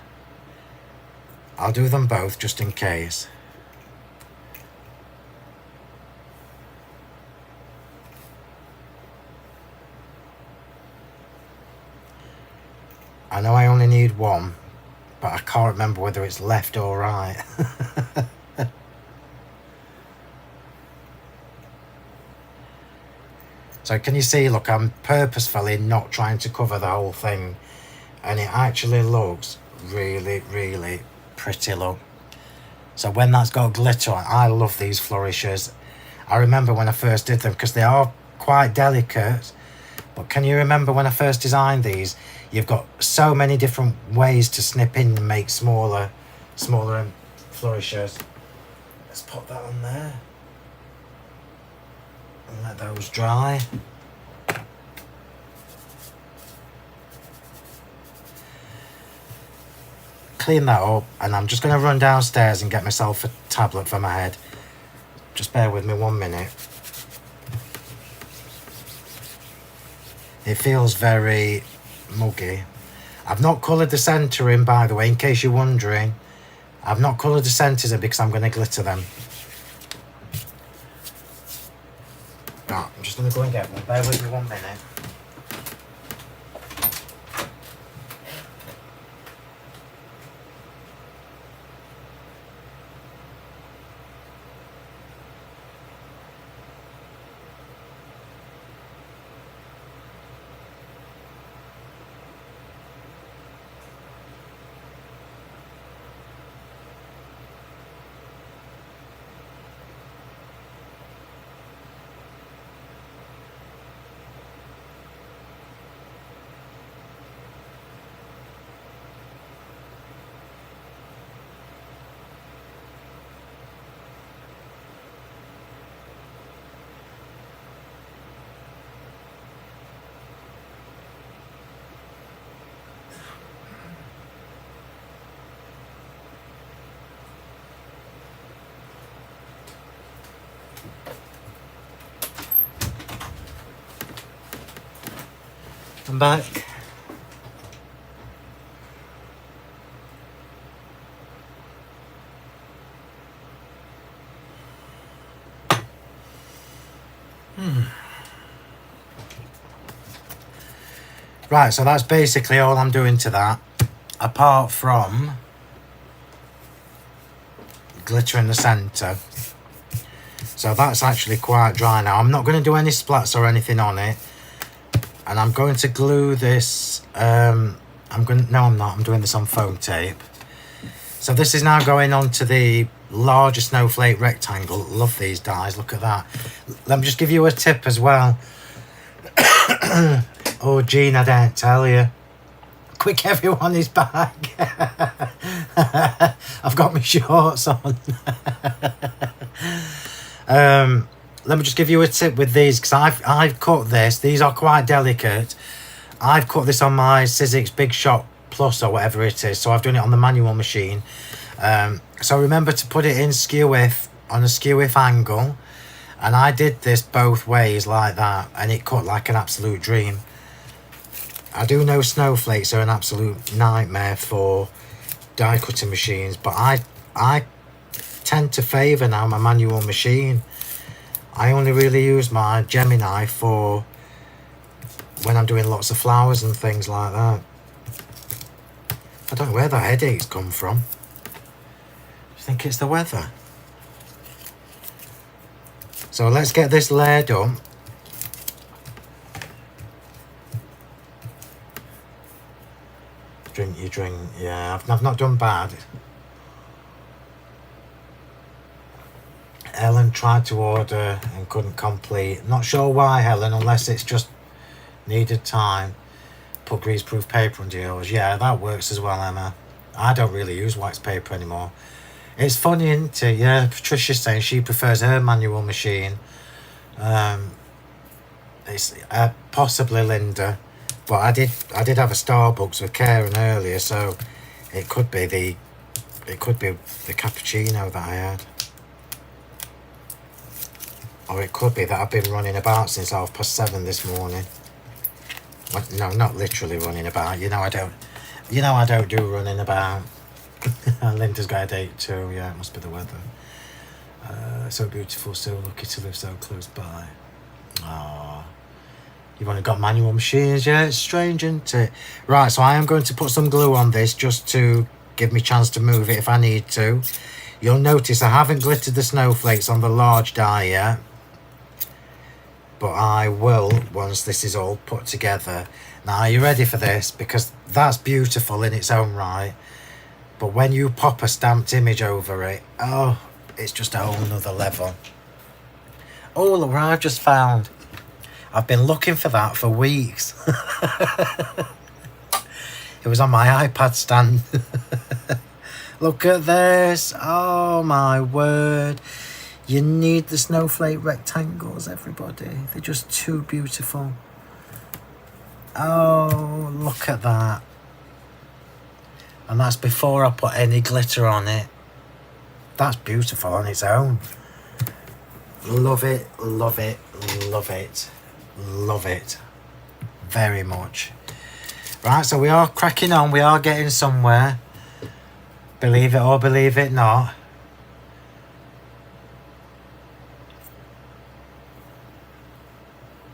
I'll do them both just in case. I know I only need one, but I can't remember whether it's left or right. So can you see, look, I'm purposefully not trying to cover the whole thing, and it actually looks really, really pretty, look. So when that's got glitter on, I love these flourishes. I remember when I first did them, because they are quite delicate, but can you remember when I first designed these? You've got so many different ways to snip in and make smaller flourishes. Let's pop that on there and let those dry. Clean that up, and I'm just going to run downstairs and get myself a tablet for my head. Just bear with me 1 minute. It feels very muggy. I've not coloured the centre in, by the way, in case you're wondering. I've not coloured the centres in because I'm going to glitter them. Right, I'm just going to go and get one. Bear with me 1 minute. I'm back. Right, so that's basically all I'm doing to that, apart from glitter in the centre. So that's actually quite dry now. I'm not going to do any splats or anything on it. And I'm going to glue this, no I'm not, I'm doing this on foam tape. So this is now going on to the larger snowflake rectangle. Love these dies, look at that. Let me just give you a tip as well. Oh Jean, I don't tell you. Quick, everyone is back. I've got my shorts on. Let me just give you a tip with these, because I've cut this. These are quite delicate. I've cut this on my Sizzix Big Shot Plus or whatever it is. So I've done it on the manual machine. So remember to put it in skew width, on a skew width angle. And I did this both ways like that, and it cut like an absolute dream. I do know snowflakes are an absolute nightmare for die cutting machines, but I tend to favour now my manual machine. I only really use my Gemini for when I'm doing lots of flowers and things like that. I don't know where the headaches come from. I think it's the weather. So let's get this layer done. Drink your drink. Yeah, I've not done bad. Helen tried to order and couldn't complete. Not sure why, Helen, unless it's just needed time. Put greaseproof paper under yours. Yeah, that works as well, Emma. I don't really use wax paper anymore. It's funny, isn't it? Yeah, Patricia's saying she prefers her manual machine. It's possibly Linda, but I did have a Starbucks with Karen earlier, so it could be the cappuccino that I had. Or it could be that I've been running about since 7:30 this morning. Well, no, not literally running about. You know I don't do running about. Linda's got a date too. Yeah, it must be the weather. So beautiful, so lucky to live so close by. Ah, you've only got manual machines. Yeah, it's strange, isn't it? Right, so I am going to put some glue on this just to give me a chance to move it if I need to. You'll notice I haven't glittered the snowflakes on the large die yet, but I will once this is all put together. Now, are you ready for this? Because that's beautiful in its own right, but when you pop a stamped image over it, oh, it's just a whole nother level. Oh, look what I've just found. I've been looking for that for weeks. It was on my iPad stand. Look at this. Oh my word. You need the snowflake rectangles, everybody. They're just too beautiful. Oh, look at that. And that's before I put any glitter on it. That's beautiful on its own. Love it, love it, love it, love it. Very much. Right, so we are cracking on. We are getting somewhere. Believe it or believe it not.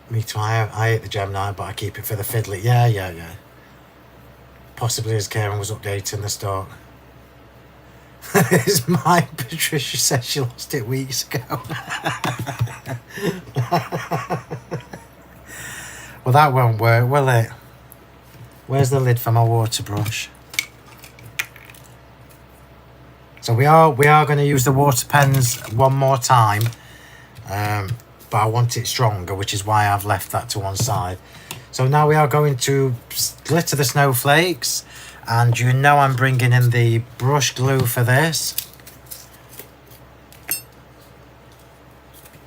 Me too. I hate the Gemini, but I keep it for the fiddly. Yeah. Possibly as Karen was updating the stock. It's mine. Patricia said she lost it weeks ago. Well, that won't work, will it? Where's the lid for my water brush? So we are going to use the water pens one more time, but I want it stronger, which is why I've left that to one side. So now we are going to glitter the snowflakes, and you know I'm bringing in the brush glue for this.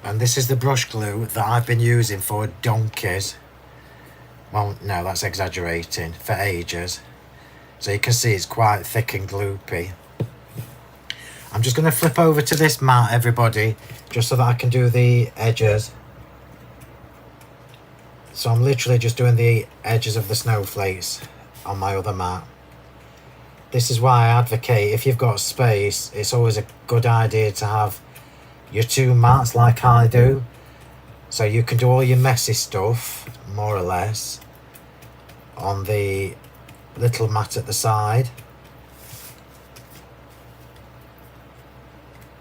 And this is the brush glue that I've been using for donkeys. Well, no, that's exaggerating, for ages. So you can see it's quite thick and gloopy. I'm just going to flip over to this mat, everybody, just so that I can do the edges. So I'm literally just doing the edges of the snowflakes on my other mat. This is why I advocate, if you've got space, it's always a good idea to have your two mats like I do. So you can do all your messy stuff, more or less, on the little mat at the side.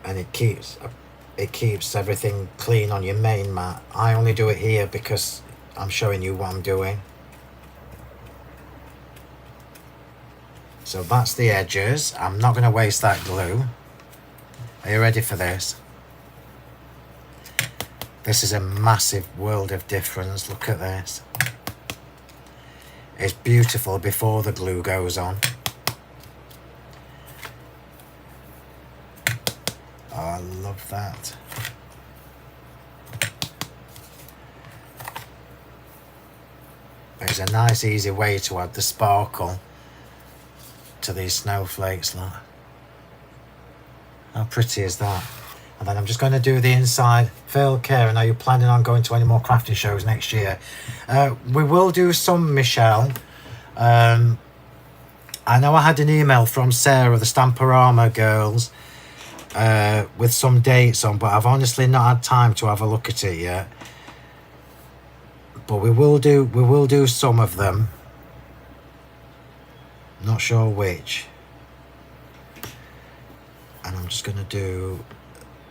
And it keeps everything clean on your main mat. I only do it here because I'm showing you what I'm doing. So that's the edges. I'm not going to waste that glue. Are you ready for this? This is a massive world of difference. Look at this. It's beautiful before the glue goes on. Oh, I love that. There's a nice easy way to add the sparkle to these snowflakes. Look. How pretty is that? And then I'm just going to do the inside. Phil, Karen, are you planning on going to any more crafting shows next year? We will do some, Michelle. I know I had an email from Sarah, the Stamporama girls, with some dates on, but I've honestly not had time to have a look at it yet. but we will do some of them. Not sure which. And I'm just going to do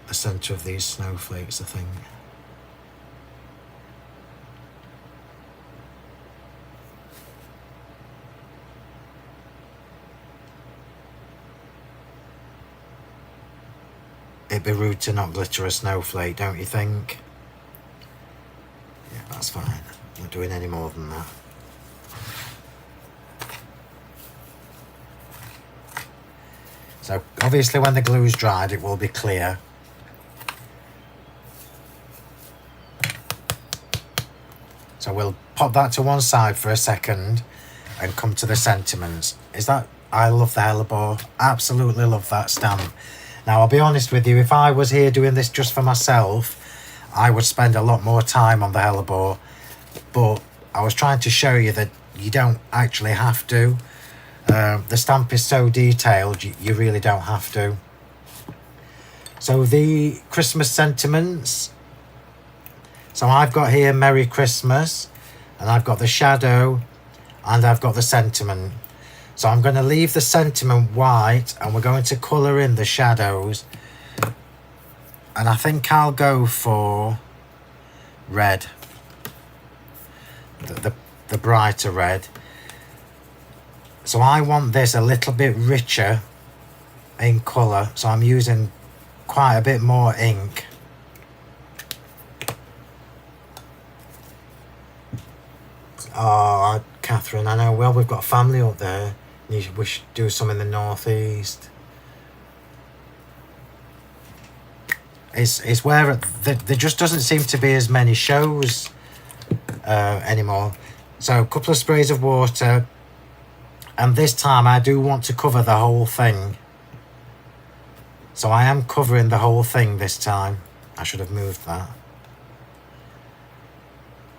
the centre of these snowflakes, I think. It'd be rude to not glitter a snowflake, don't you think? Yeah, that's fine. I'm not doing any more than that. So obviously when the glue's dried it will be clear. So we'll pop that to one side for a second and come to the sentiments. I love the hellebore. Absolutely love that stamp. Now I'll be honest with you, if I was here doing this just for myself, I would spend a lot more time on the hellebore. But I was trying to show you that you don't actually have to. The stamp is so detailed, you really don't have to. So the Christmas sentiments. So I've got here Merry Christmas, and I've got the shadow, and I've got the sentiment. So I'm going to leave the sentiment white, and we're going to colour in the shadows. And I think I'll go for red, the brighter red. So I want this a little bit richer in colour, so I'm using quite a bit more ink. Oh, Catherine, I know, well, we've got family up there. We should do some in the northeast. It's where there just doesn't seem to be as many shows anymore. So a couple of sprays of water, and this time I do want to cover the whole thing. So I am covering the whole thing this time. I should have moved that.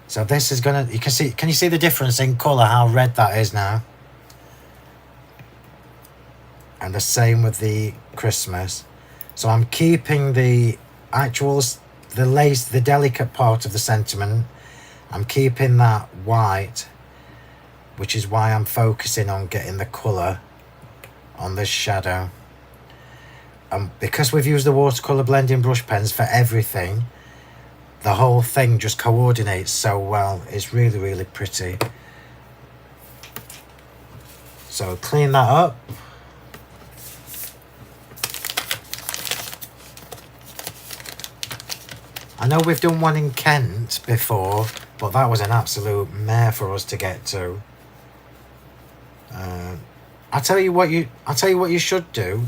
So this is gonna, can you see the difference in colour, how red that is now? And the same with the Christmas. So I'm keeping the lace, the delicate part of the sentiment. I'm keeping that white, which is why I'm focusing on getting the colour on this shadow. Because we've used the watercolour blending brush pens for everything, the whole thing just coordinates so well. It's really, really pretty. So clean that up. I know we've done one in Kent before, but that was an absolute mare for us to get to. I'll tell you what you should do.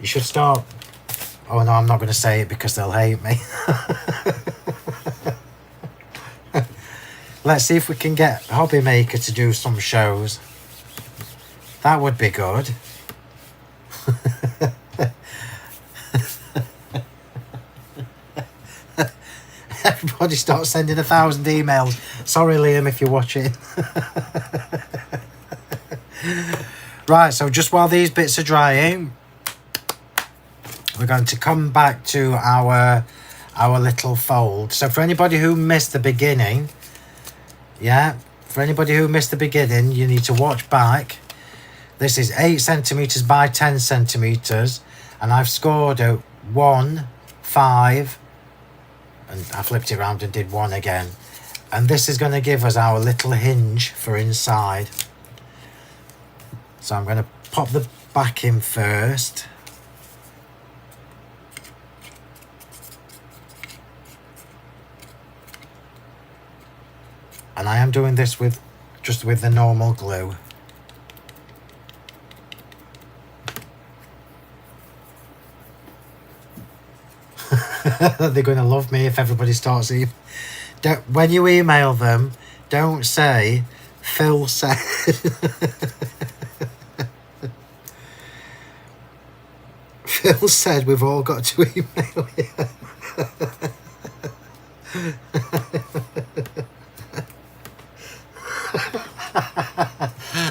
You should start. Oh no, I'm not going to say it because they'll hate me. Let's see if we can get Hobby Maker to do some shows. That would be good. Everybody start sending 1,000 emails. Sorry, Liam, if you're watching. Right, so just while these bits are drying, we're going to come back to our little fold. So for anybody who missed the beginning, for anybody who missed the beginning, you need to watch back. This is 8 centimetres by 10 centimetres, and I've scored a 1, 5, and I flipped it around and did 1 again. And this is going to give us our little hinge for inside. So I'm going to pop the back in first. And I am doing this just with the normal glue. They're going to love me if everybody starts when you email them, don't say Phill said. Phill said we've all got to email you.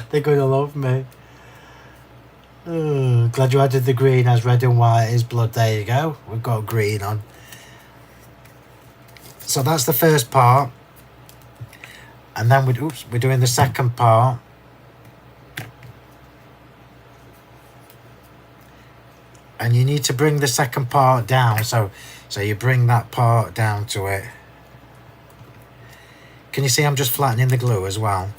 They're going to love me. Oh, glad you added the green as red and white is blood. There you go. We've got green on. So that's the first part. And then we're doing the second part. And you need to bring the second part down, so you bring that part down to it. Can you see I'm just flattening the glue as well?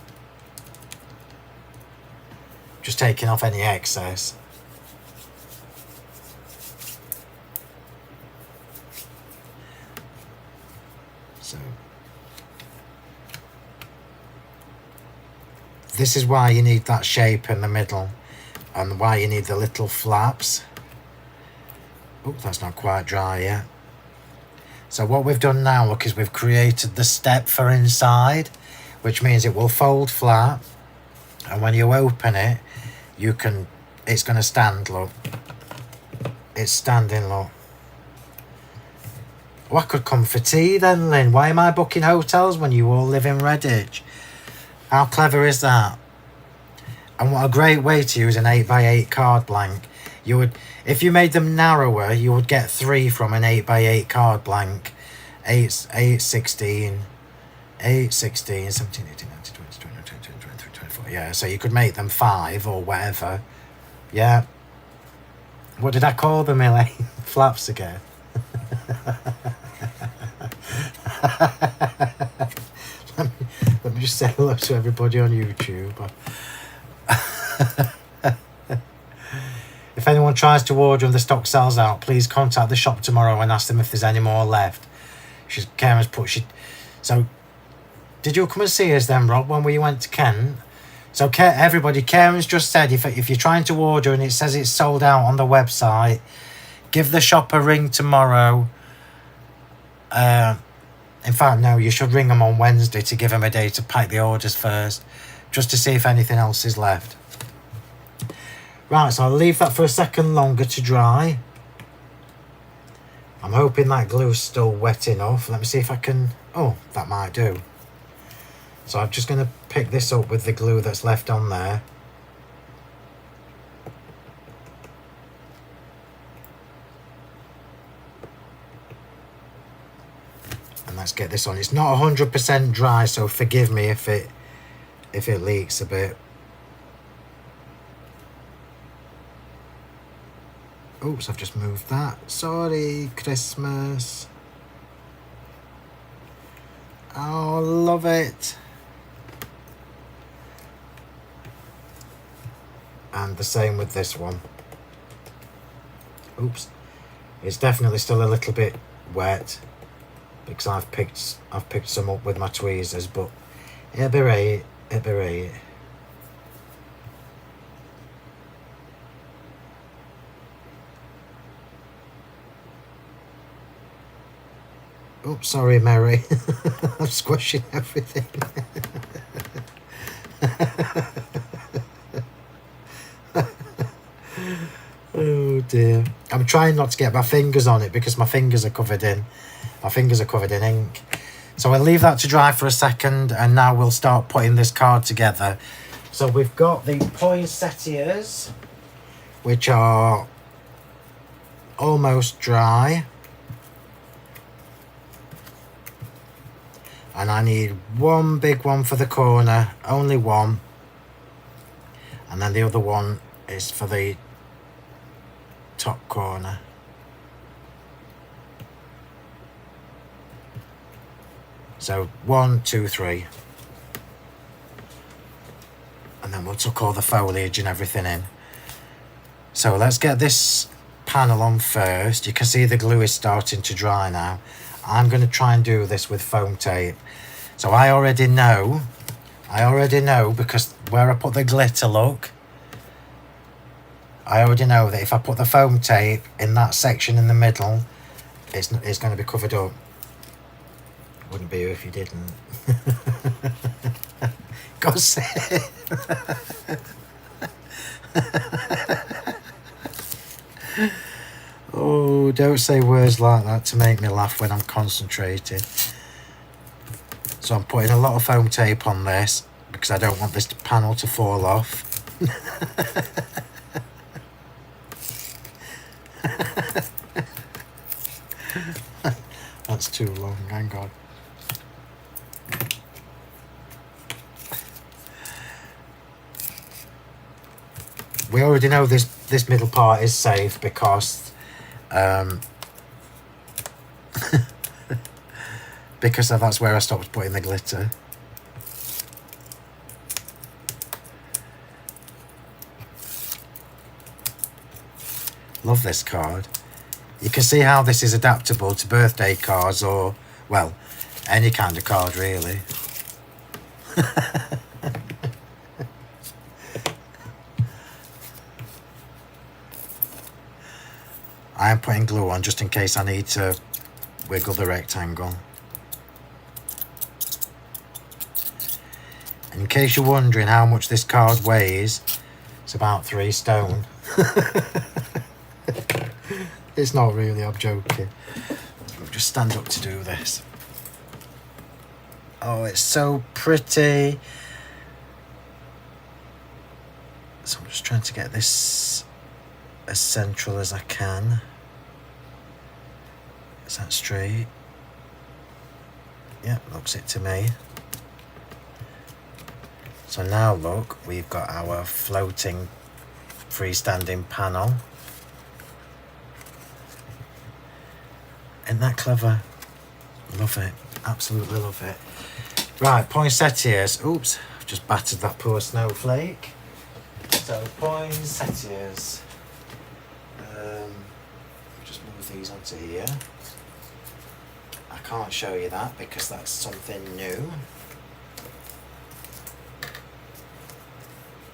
Just taking off any excess. So this is why you need that shape in the middle, and why you need the little flaps. Oh, that's not quite dry yet. So what we've done now, look, is we've created the step for inside, which means it will fold flat, and when you open it, it's going to stand, look. It's standing, look. Oh, I could come for tea then, Lynn. Why am I booking hotels when you all live in Redditch? How clever is that? And what a great way to use an 8x8 card blank. You would, if you made them narrower, you would get 3 from an 8x8 card blank. 8, 16, 8, 16, 17, 18, 19, 20, 21, 22, 23, 24. Yeah, so you could make them 5 or whatever. Yeah. What did I call them, Elaine? Flaps again. let me just say hello to everybody on YouTube. If anyone tries to order and the stock sells out, please contact the shop tomorrow and ask them if there's any more left. Karen's put so did you come and see us then, Rob, when we went to Kent? So everybody, Karen's just said if you're trying to order and it says it's sold out on the website, give the shop a ring tomorrow. In fact, no, you should ring them on Wednesday to give them a day to pack the orders first, just to see if anything else is left. Right, so I'll leave that for a second longer to dry. I'm hoping that glue's still wet enough. Let me see if I can... Oh, that might do. So I'm just going to pick this up with the glue that's left on there. And let's get this on. It's not 100% dry, so forgive me if it leaks a bit. Oops, I've just moved that. Sorry, Christmas. Oh, love it. And the same with this one. Oops. It's definitely still a little bit wet because I've picked some up with my tweezers, but it'll be right. It'll be right. Oops, sorry, Mary. I'm squishing everything. Oh dear. I'm trying not to get my fingers on it because my fingers are covered in ink. So I'll leave that to dry for a second, and now we'll start putting this card together. So we've got the poinsettias, which are almost dry. And I need one big one for the corner, only one. And then the other one is for the top corner. So 1, 2, 3. And then we'll tuck all the foliage and everything in. So let's get this panel on first. You can see the glue is starting to dry now. I'm going to try and do this with foam tape. So I already know because where I put the glitter, look, I already know that if I put the foam tape in that section in the middle, it's going to be covered up. Wouldn't be if you didn't. Go say it. Oh, don't say words like that to make me laugh when I'm concentrating. So I'm putting a lot of foam tape on this because I don't want this panel to fall off. That's too long, hang on. we already know this middle part is safe because because that's where I stopped putting the glitter. Love this card. You can see how this is adaptable to birthday cards or, well, any kind of card really. I am putting glue on just in case I need to wiggle the rectangle. In case you're wondering how much this card weighs, it's about 3 stone. It's not really, I'm joking. I'll just stand up to do this. Oh, it's so pretty. So I'm just trying to get this as central as I can. Is that straight? Yep, looks it to me. So now look, we've got our floating freestanding panel. Isn't that clever? Love it, absolutely love it. Right, poinsettias. Oops, I've just battered that poor snowflake. So poinsettias. Just move these onto here. I can't show you that because that's something new.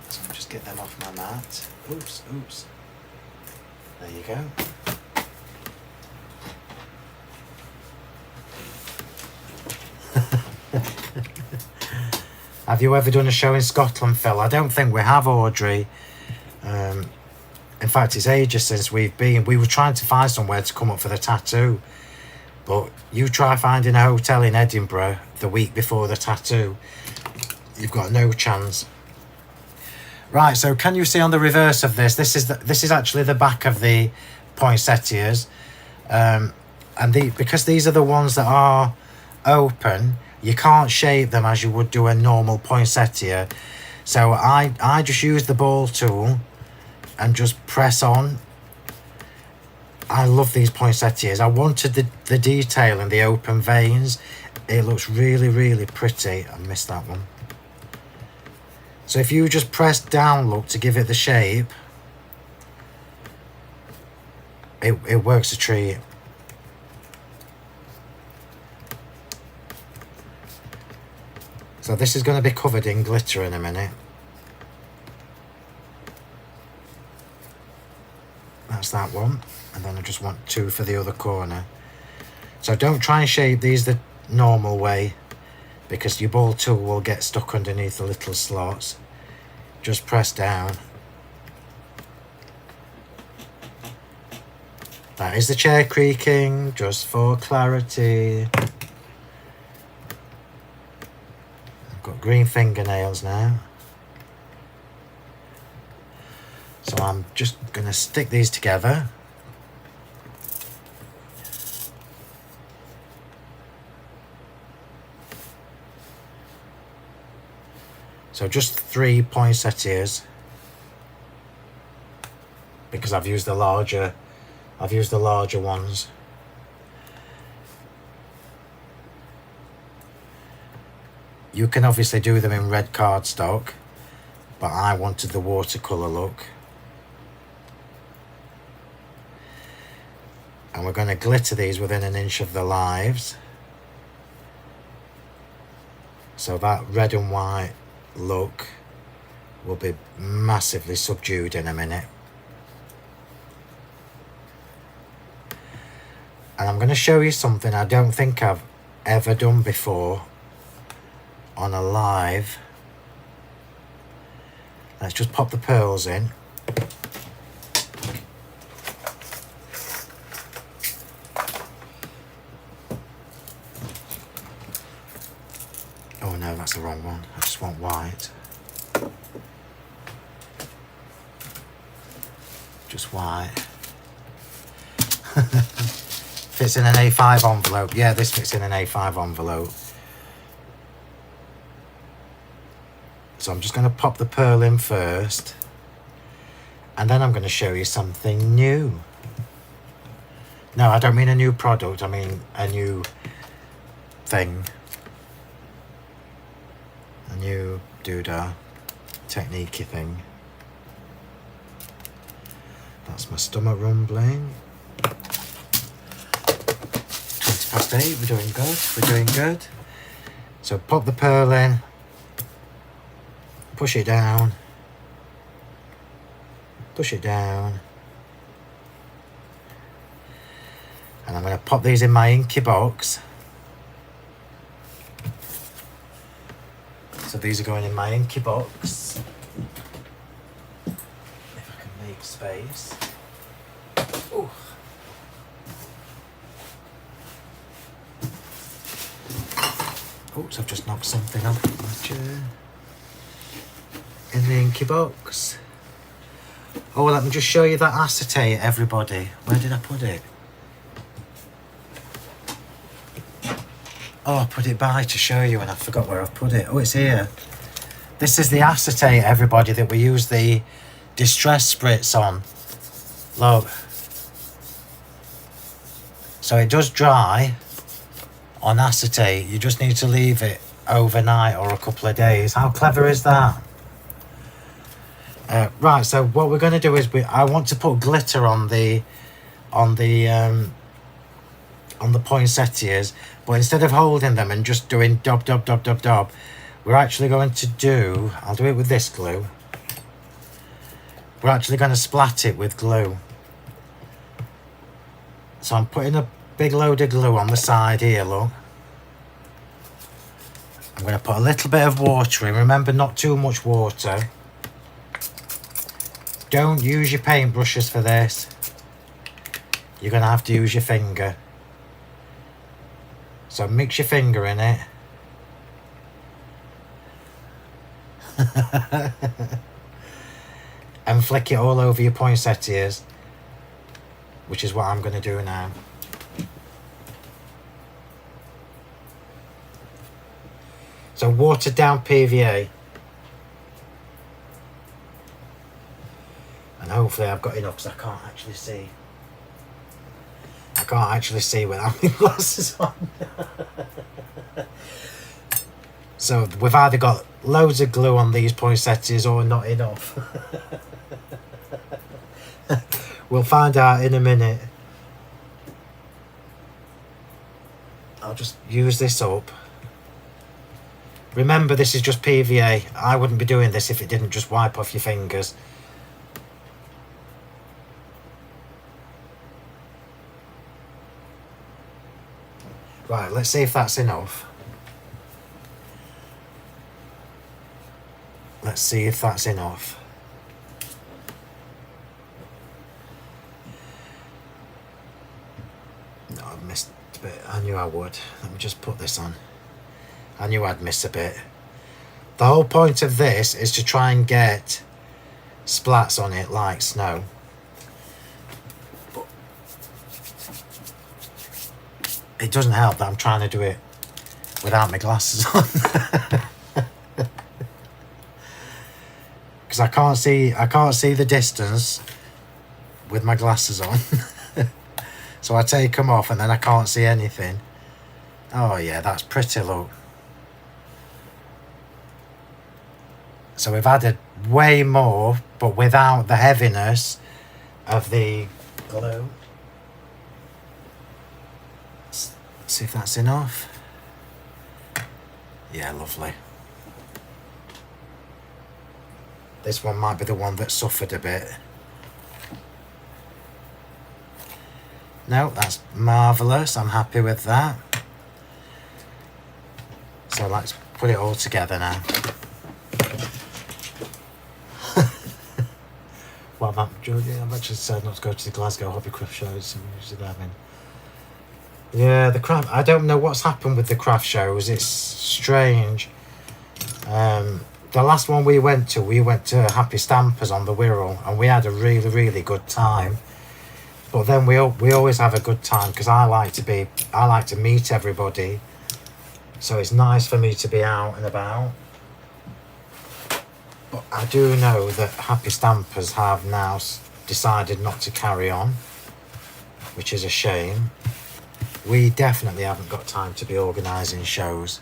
So I'll just get them off my mat. Oops, oops. There you go. Have you ever done a show in Scotland, Phil? I don't think we have, Audrey. In fact, it's ages since we've been. We were trying to find somewhere to come up for the tattoo. But you try finding a hotel in Edinburgh the week before the tattoo. You've got no chance. Right, so can you see on the reverse of this? This is actually the back of the poinsettias. And because these are the ones that are open, you can't shape them as you would do a normal poinsettia. So I just use the ball tool and just press on. I love these poinsettias. I wanted the detail in the open veins. It looks really, really pretty. I missed that one. So if you just press down, look, to give it the shape, it works a treat. So this is going to be covered in glitter in a minute. That's that one. And then I just want 2 for the other corner. So don't try and shape these the normal way, because your ball tool will get stuck underneath the little slots. Just press down. That is the chair creaking, just for clarity. Got green fingernails now. So I'm just going to stick these together. So just 3 poinsettias, because I've used the larger ones. You can obviously do them in red cardstock, but I wanted the watercolour look. And we're going to glitter these within an inch of the lives. So that red and white look will be massively subdued in a minute. And I'm going to show you something I don't think I've ever done before on a live. Let's just pop the pearls in. Oh no, that's the wrong one. I just want white. Just white. Fits in an A5 envelope. Yeah, this fits in an A5 envelope. So I'm just going to pop the pearl in first. And then I'm going to show you something new. No, I don't mean a new product, I mean a new thing. A new doodah technique-y thing. That's my stomach rumbling. 8, we're doing good, we're doing good. So pop the pearl in, push it down, push it down. And I'm going to pop these in my inky box. So these are going in my inky box. If I can make space. Ooh. Oops, I've just knocked something off my chair. In the inky box. Oh, let me just show you that acetate, everybody. Where did I put it? Oh, I put it by to show you and I forgot where I've put it. Oh, it's here. This is the acetate, everybody, that we use the distress spritz on. Look. So it does dry on acetate. You just need to leave it overnight or a couple of days. How clever is that? Right, so what we're going to do is I want to put glitter on the poinsettias, but instead of holding them and just doing dob dob dob dob dob, we're actually going to do, I'll do it with this glue. We're actually going to splat it with glue. So I'm putting a big load of glue on the side here, look. I'm going to put a little bit of water in. Remember, not too much water. Don't use your paintbrushes for this. You're going to have to use your finger. So mix your finger in it. And flick it all over your poinsettias, which is what I'm going to do now. So watered down PVA. And hopefully I've got enough, because I can't actually see. I can't actually see without my glasses on. So we've either got loads of glue on these poinsettias or not enough. We'll find out in a minute. I'll just use this up. Remember, this is just PVA. I wouldn't be doing this if it didn't just wipe off your fingers. Right, let's see if that's enough. Let's see if that's enough. No, I've missed a bit. I knew I would. Let me just put this on. I knew I'd miss a bit. The whole point of this is to try and get splats on it like snow. But it doesn't help that I'm trying to do it without my glasses on. Because I can't see the distance with my glasses on. So I take them off and then I can't see anything. Oh yeah, that's pretty, look. So we've added way more, but without the heaviness of the glue. Let's see if that's enough. Yeah, lovely. This one might be the one that suffered a bit. No, that's marvellous. I'm happy with that. So let's put it all together now. Well, I'm actually sad not to go to the Glasgow Hobbycraft shows. Yeah, the craft. I don't know what's happened with the craft shows. It's strange. The last one we went to Happy Stampers on the Wirral, and we had a really, really good time. But then we always have a good time because I like to meet everybody. So it's nice for me to be out and about. But I do know that Happy Stampers have now decided not to carry on, which is a shame. We definitely haven't got time to be organising shows.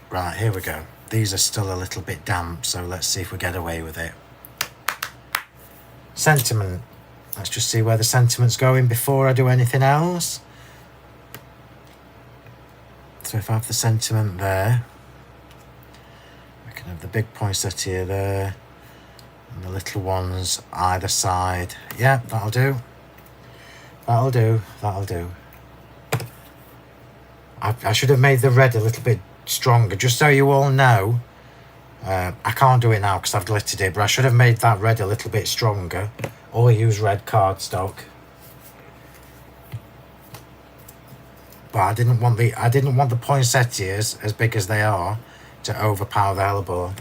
Right, here we go. These are still a little bit damp, so let's see if we get away with it. Sentiment. Let's just see where the sentiment's going before I do anything else. So if I have the sentiment there, I can have the big poinsettia there, and the little ones either side. Yeah, that'll do. That'll do. That'll do. I should have made the red a little bit stronger, just so you all know. I can't do it now because I've glittered it, but I should have made that red a little bit stronger, or use red cardstock. But I didn't want the poinsettias, as big as they are, to overpower the hellebore.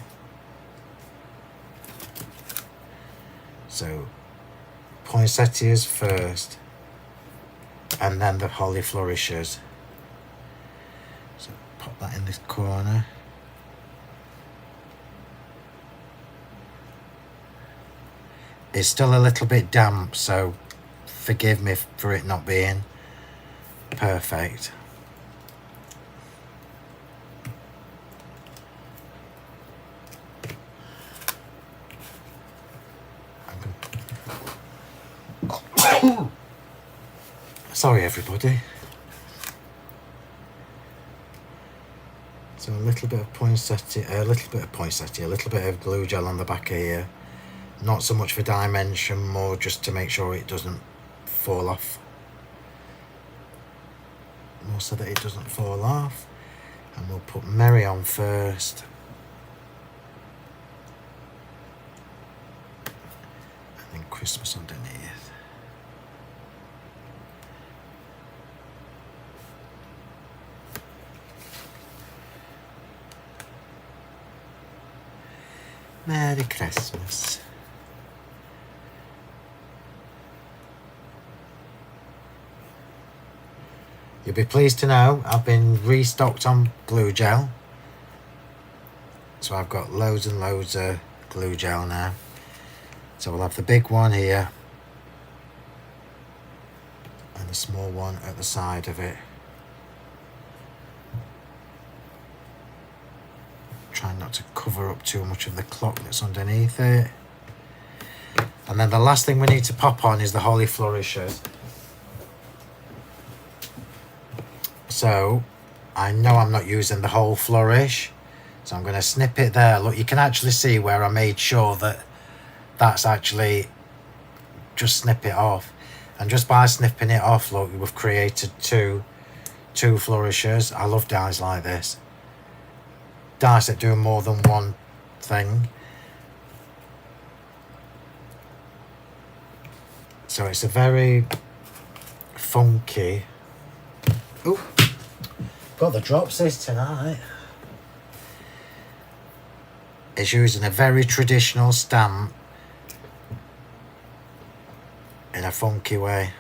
So poinsettias first, and then the holly flourishes. So pop that in this corner. It's still a little bit damp, so forgive me for it not being perfect. Sorry everybody. So a little bit of poinsettia, a little bit of glue gel on the back of here. Not so much for dimension, more just to make sure it doesn't fall off. More so that it doesn't fall off. And we'll put Merry on first. And then Christmas underneath. Merry Christmas. You'll be pleased to know I've been restocked on glue gel. So I've got loads and loads of glue gel now. So we'll have the big one here and the small one at the side of it. Try not to cover up too much of the clock that's underneath it. And then the last thing we need to pop on is the holly flourishes. So I know I'm not using the whole flourish, so I'm going to snip it there. Look, you can actually see where I made sure that that's actually just snip it off. And just by snipping it off, look, we've created two flourishes. I love dies like this. Dies that do more than one thing. So it's a very funky. Ooh, got the dropsies tonight. It's using a very traditional stamp in a funky way.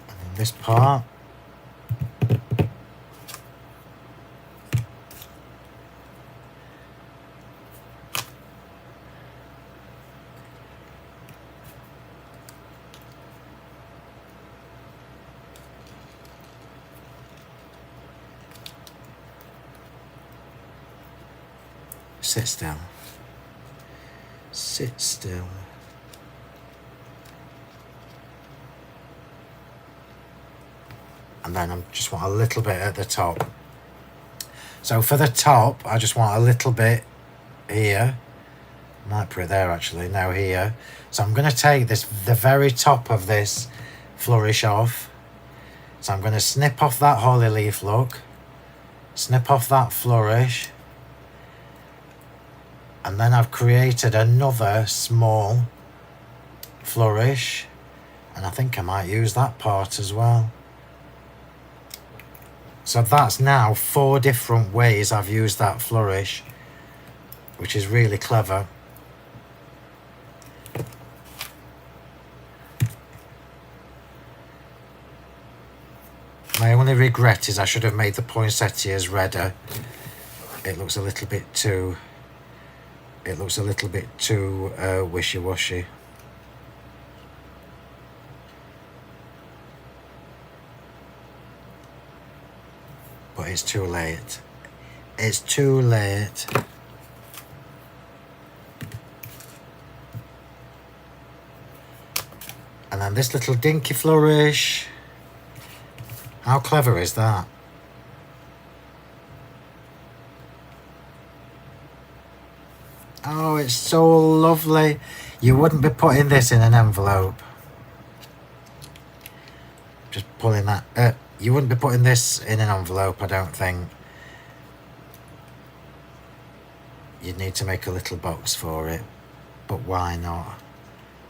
And then this part. Sit still. Sit still. And then I just want a little bit at the top. So for the top, I just want a little bit here. Might put it there actually, now here. So I'm going to take the very top of this flourish off. So I'm going to snip off that holly leaf, look. Snip off that flourish. And then I've created another small flourish, and I think I might use that part as well. So that's now 4 different ways I've used that flourish, which is really clever. My only regret is I should have made the poinsettias redder. It looks a little bit too wishy-washy. But it's too late. It's too late. And then this little dinky flourish. How clever is that? Oh, it's so lovely. You wouldn't be putting this in an envelope. Just pulling that. You wouldn't be putting this in an envelope, I don't think. You'd need to make a little box for it. But why not?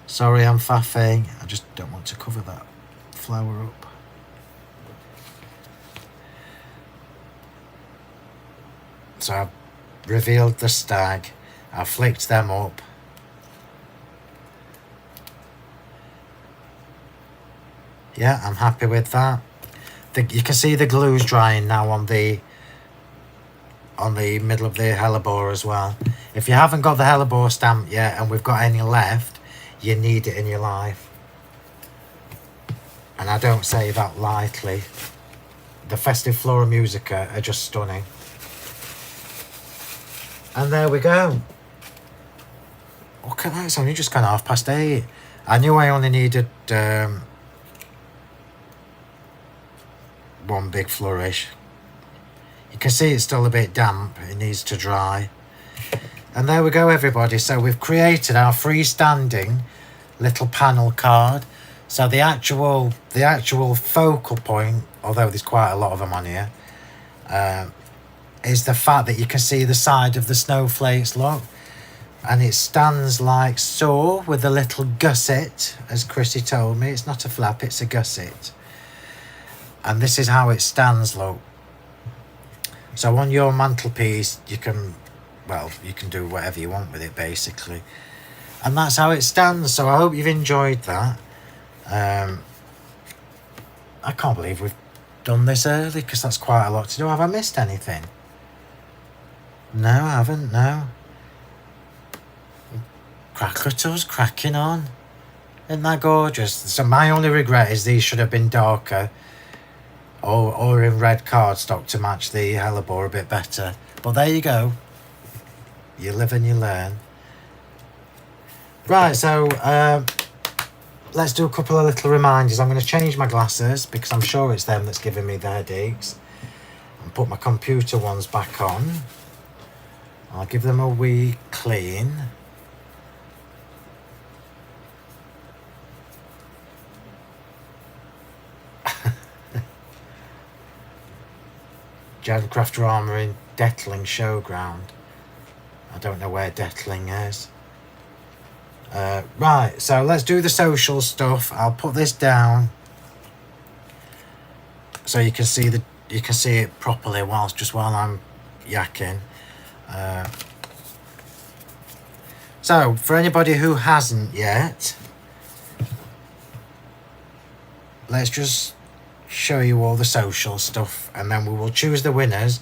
Sorry, I'm faffing. I just don't want to cover that flower up. So I've revealed the stag. I've flicked them up. Yeah, I'm happy with that. You can see the glue's drying now on the middle of the hellebore as well. If you haven't got the hellebore stamp yet and we've got any left, you need it in your life. And I don't say that lightly. The Festive Floramusica are just stunning. And there we go. Look at that, it's only just gone 8:30. I knew I only needed one big flourish. You can see it's still a bit damp, it needs to dry. And there we go, everybody. So we've created our freestanding little panel card. So the actual focal point, although there's quite a lot of them on here, is the fact that you can see the side of the snowflakes, look. And it stands like so with a little gusset, as Chrissy told me. It's not a flap, it's a gusset. And this is how it stands, look. So on your mantelpiece, you can do whatever you want with it, basically. And that's how it stands. So I hope you've enjoyed that. I can't believe we've done this early, because that's quite a lot to do. Have I missed anything? No, I haven't, no. Crackleters cracking on. Isn't that gorgeous? So my only regret is these should have been darker, or in red cardstock to match the hellebore a bit better. But there you go. You live and you learn. Right, so let's do a couple of little reminders. I'm going to change my glasses because I'm sure it's them that's giving me the headaches. And put my computer ones back on. I'll give them a wee clean. Jadcraft Armour in Detling Showground. I don't know where Detling is. Right, so let's do the social stuff. I'll put this down so you can see it properly while I'm yakking. So for anybody who hasn't yet, let's just show you all the social stuff and then we will choose the winners.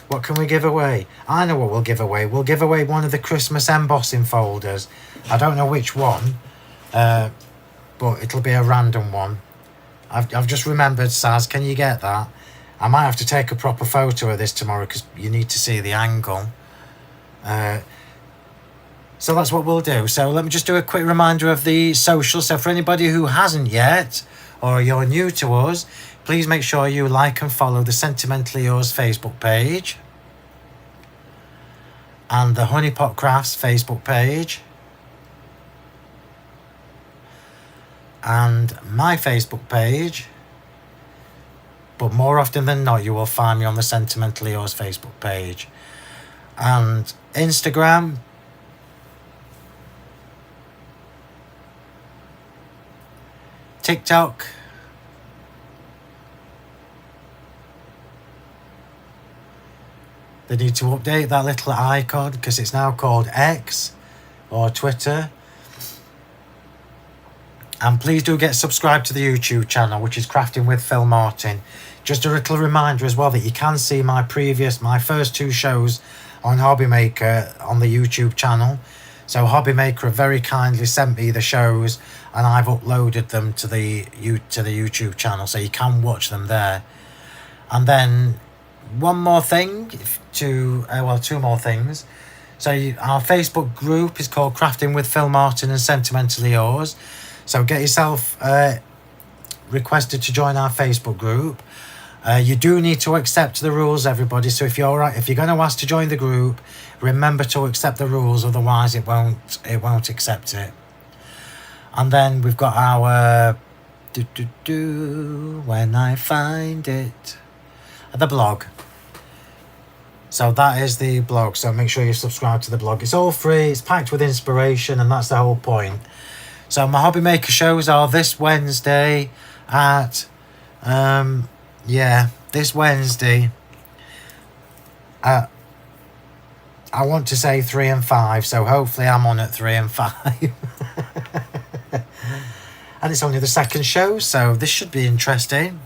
What can we give away? I know what we'll give away. We'll give away one of the Christmas embossing folders. I don't know which one, but it'll be a random one. I've just remembered, Saz, can you get that? I might have to take a proper photo of this tomorrow because you need to see the angle. So that's what we'll do. So let me just do a quick reminder of the social. So for anybody who hasn't yet, or you're new to us, please make sure you like and follow the Sentimentally Yours Facebook page and the Honeypot Crafts Facebook page and my Facebook page. But more often than not, you will find me on the Sentimentally Yours Facebook page and Instagram. TikTok, They need to update that little icon because it's now called X or Twitter. And please do get subscribed to the YouTube channel, which is Crafting with Phill Martin. Just a little reminder as well that you can see my first 2 shows on Hobby Maker on the YouTube channel. So Hobby Maker have very kindly sent me the shows and I've uploaded them to the YouTube channel, so you can watch them there. And then one more thing, 2 more things. So our Facebook group is called Crafting with Phill Martin and Sentimentally Yours. So get yourself requested to join our Facebook group. You do need to accept the rules, everybody. So if you're going to ask to join the group, remember to accept the rules, otherwise it won't accept it. And then we've got our when I find it, the blog. So that is the blog. So make sure you subscribe to the blog. It's all free. It's packed with inspiration, and that's the whole point. So my Hobby Maker shows are this Wednesday at this Wednesday at, I want to say 3 and 5, so hopefully I'm on at 3 and 5. And it's only the second show, so this should be interesting.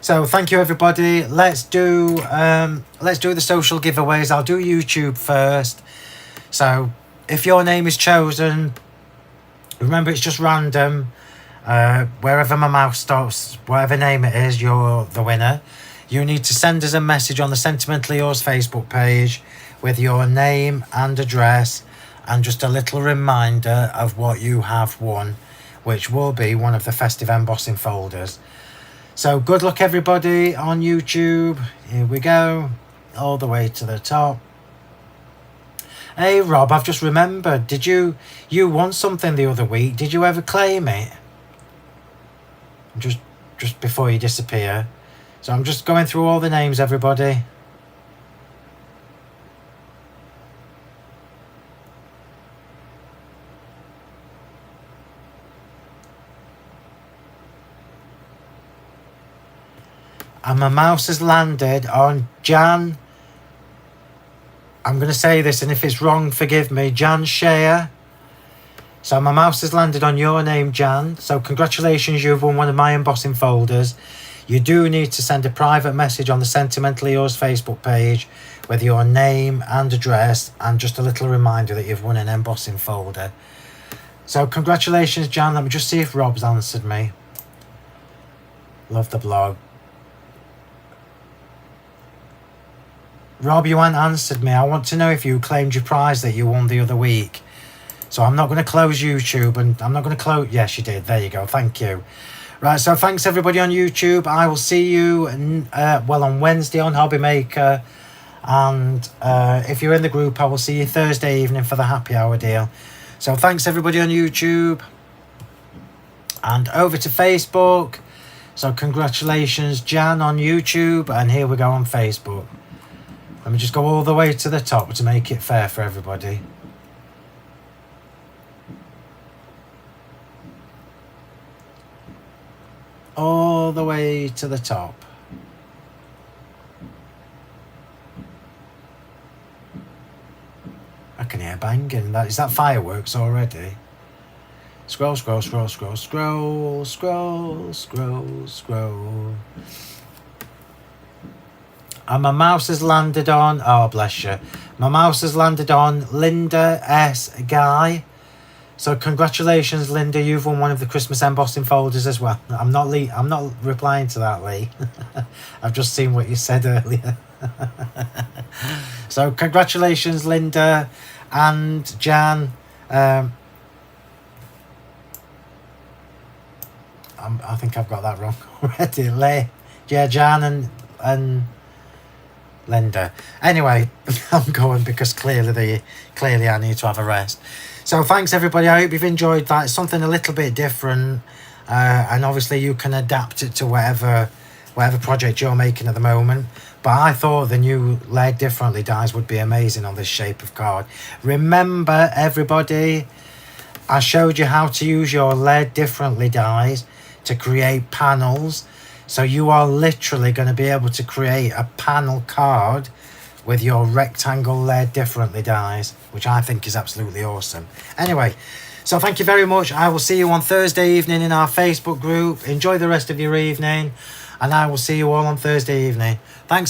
So thank you, everybody. Let's do the social giveaways. I'll do YouTube first. So if your name is chosen, remember it's just random. Wherever my mouse stops, whatever name it is, you're the winner. You need to send us a message on the Sentimentally Yours Facebook page with your name and address and just a little reminder of what you have won, which will be one of the festive embossing folders. So good luck, everybody, on YouTube. Here we go, all the way to the top. Hey Rob, I've just remembered, did you won something the other week? Did you ever claim it? Just before you disappear. So I'm just going through all the names, everybody. And my mouse has landed on Jan. I'm going to say this, and if it's wrong, forgive me. Jan Shea. So my mouse has landed on your name, Jan. So congratulations, you've won one of my embossing folders. You do need to send a private message on the Sentimentally Yours Facebook page with your name and address and just a little reminder that you've won an embossing folder. So congratulations, Jan. Let me just see if Rob's answered me. Love the blog. Rob, you haven't answered me. I want to know if you claimed your prize that you won the other week. So I'm not going to close YouTube, and I'm not going to close... Yes, you did. There you go. Thank you. Right, so thanks everybody on YouTube. I will see you, on Wednesday on Hobby Maker. And if you're in the group, I will see you Thursday evening for the happy hour deal. So thanks everybody on YouTube. And over to Facebook. So congratulations, Jan, on YouTube. And here we go on Facebook. Let me just go all the way to the top to make it fair for everybody. All the way to the top. I can hear banging. Is that fireworks already? Scroll, scroll, scroll, scroll, scroll, scroll, scroll, scroll. And my mouse has landed on... Oh, bless you. My mouse has landed on Linda S. Guy. So congratulations, Linda. You've won one of the Christmas embossing folders as well. I'm not replying to that, Lee. I've just seen what you said earlier. So congratulations, Linda and Jan. I think I've got that wrong already. Yeah, Jan and Linda. Anyway, I'm going because clearly I need to have a rest. So thanks everybody. I hope you've enjoyed that. It's something a little bit different, and obviously you can adapt it to whatever project you're making at the moment. But I thought the new Laid Differently dies would be amazing on this shape of card. Remember everybody, I showed you how to use your Laid Differently dies to create panels. So you are literally going to be able to create a panel card with your rectangle laid differently dies, which I think is absolutely awesome. Anyway, so thank you very much. I will see you on Thursday evening in our Facebook group. Enjoy the rest of your evening, and I will see you all on Thursday evening. Thanks.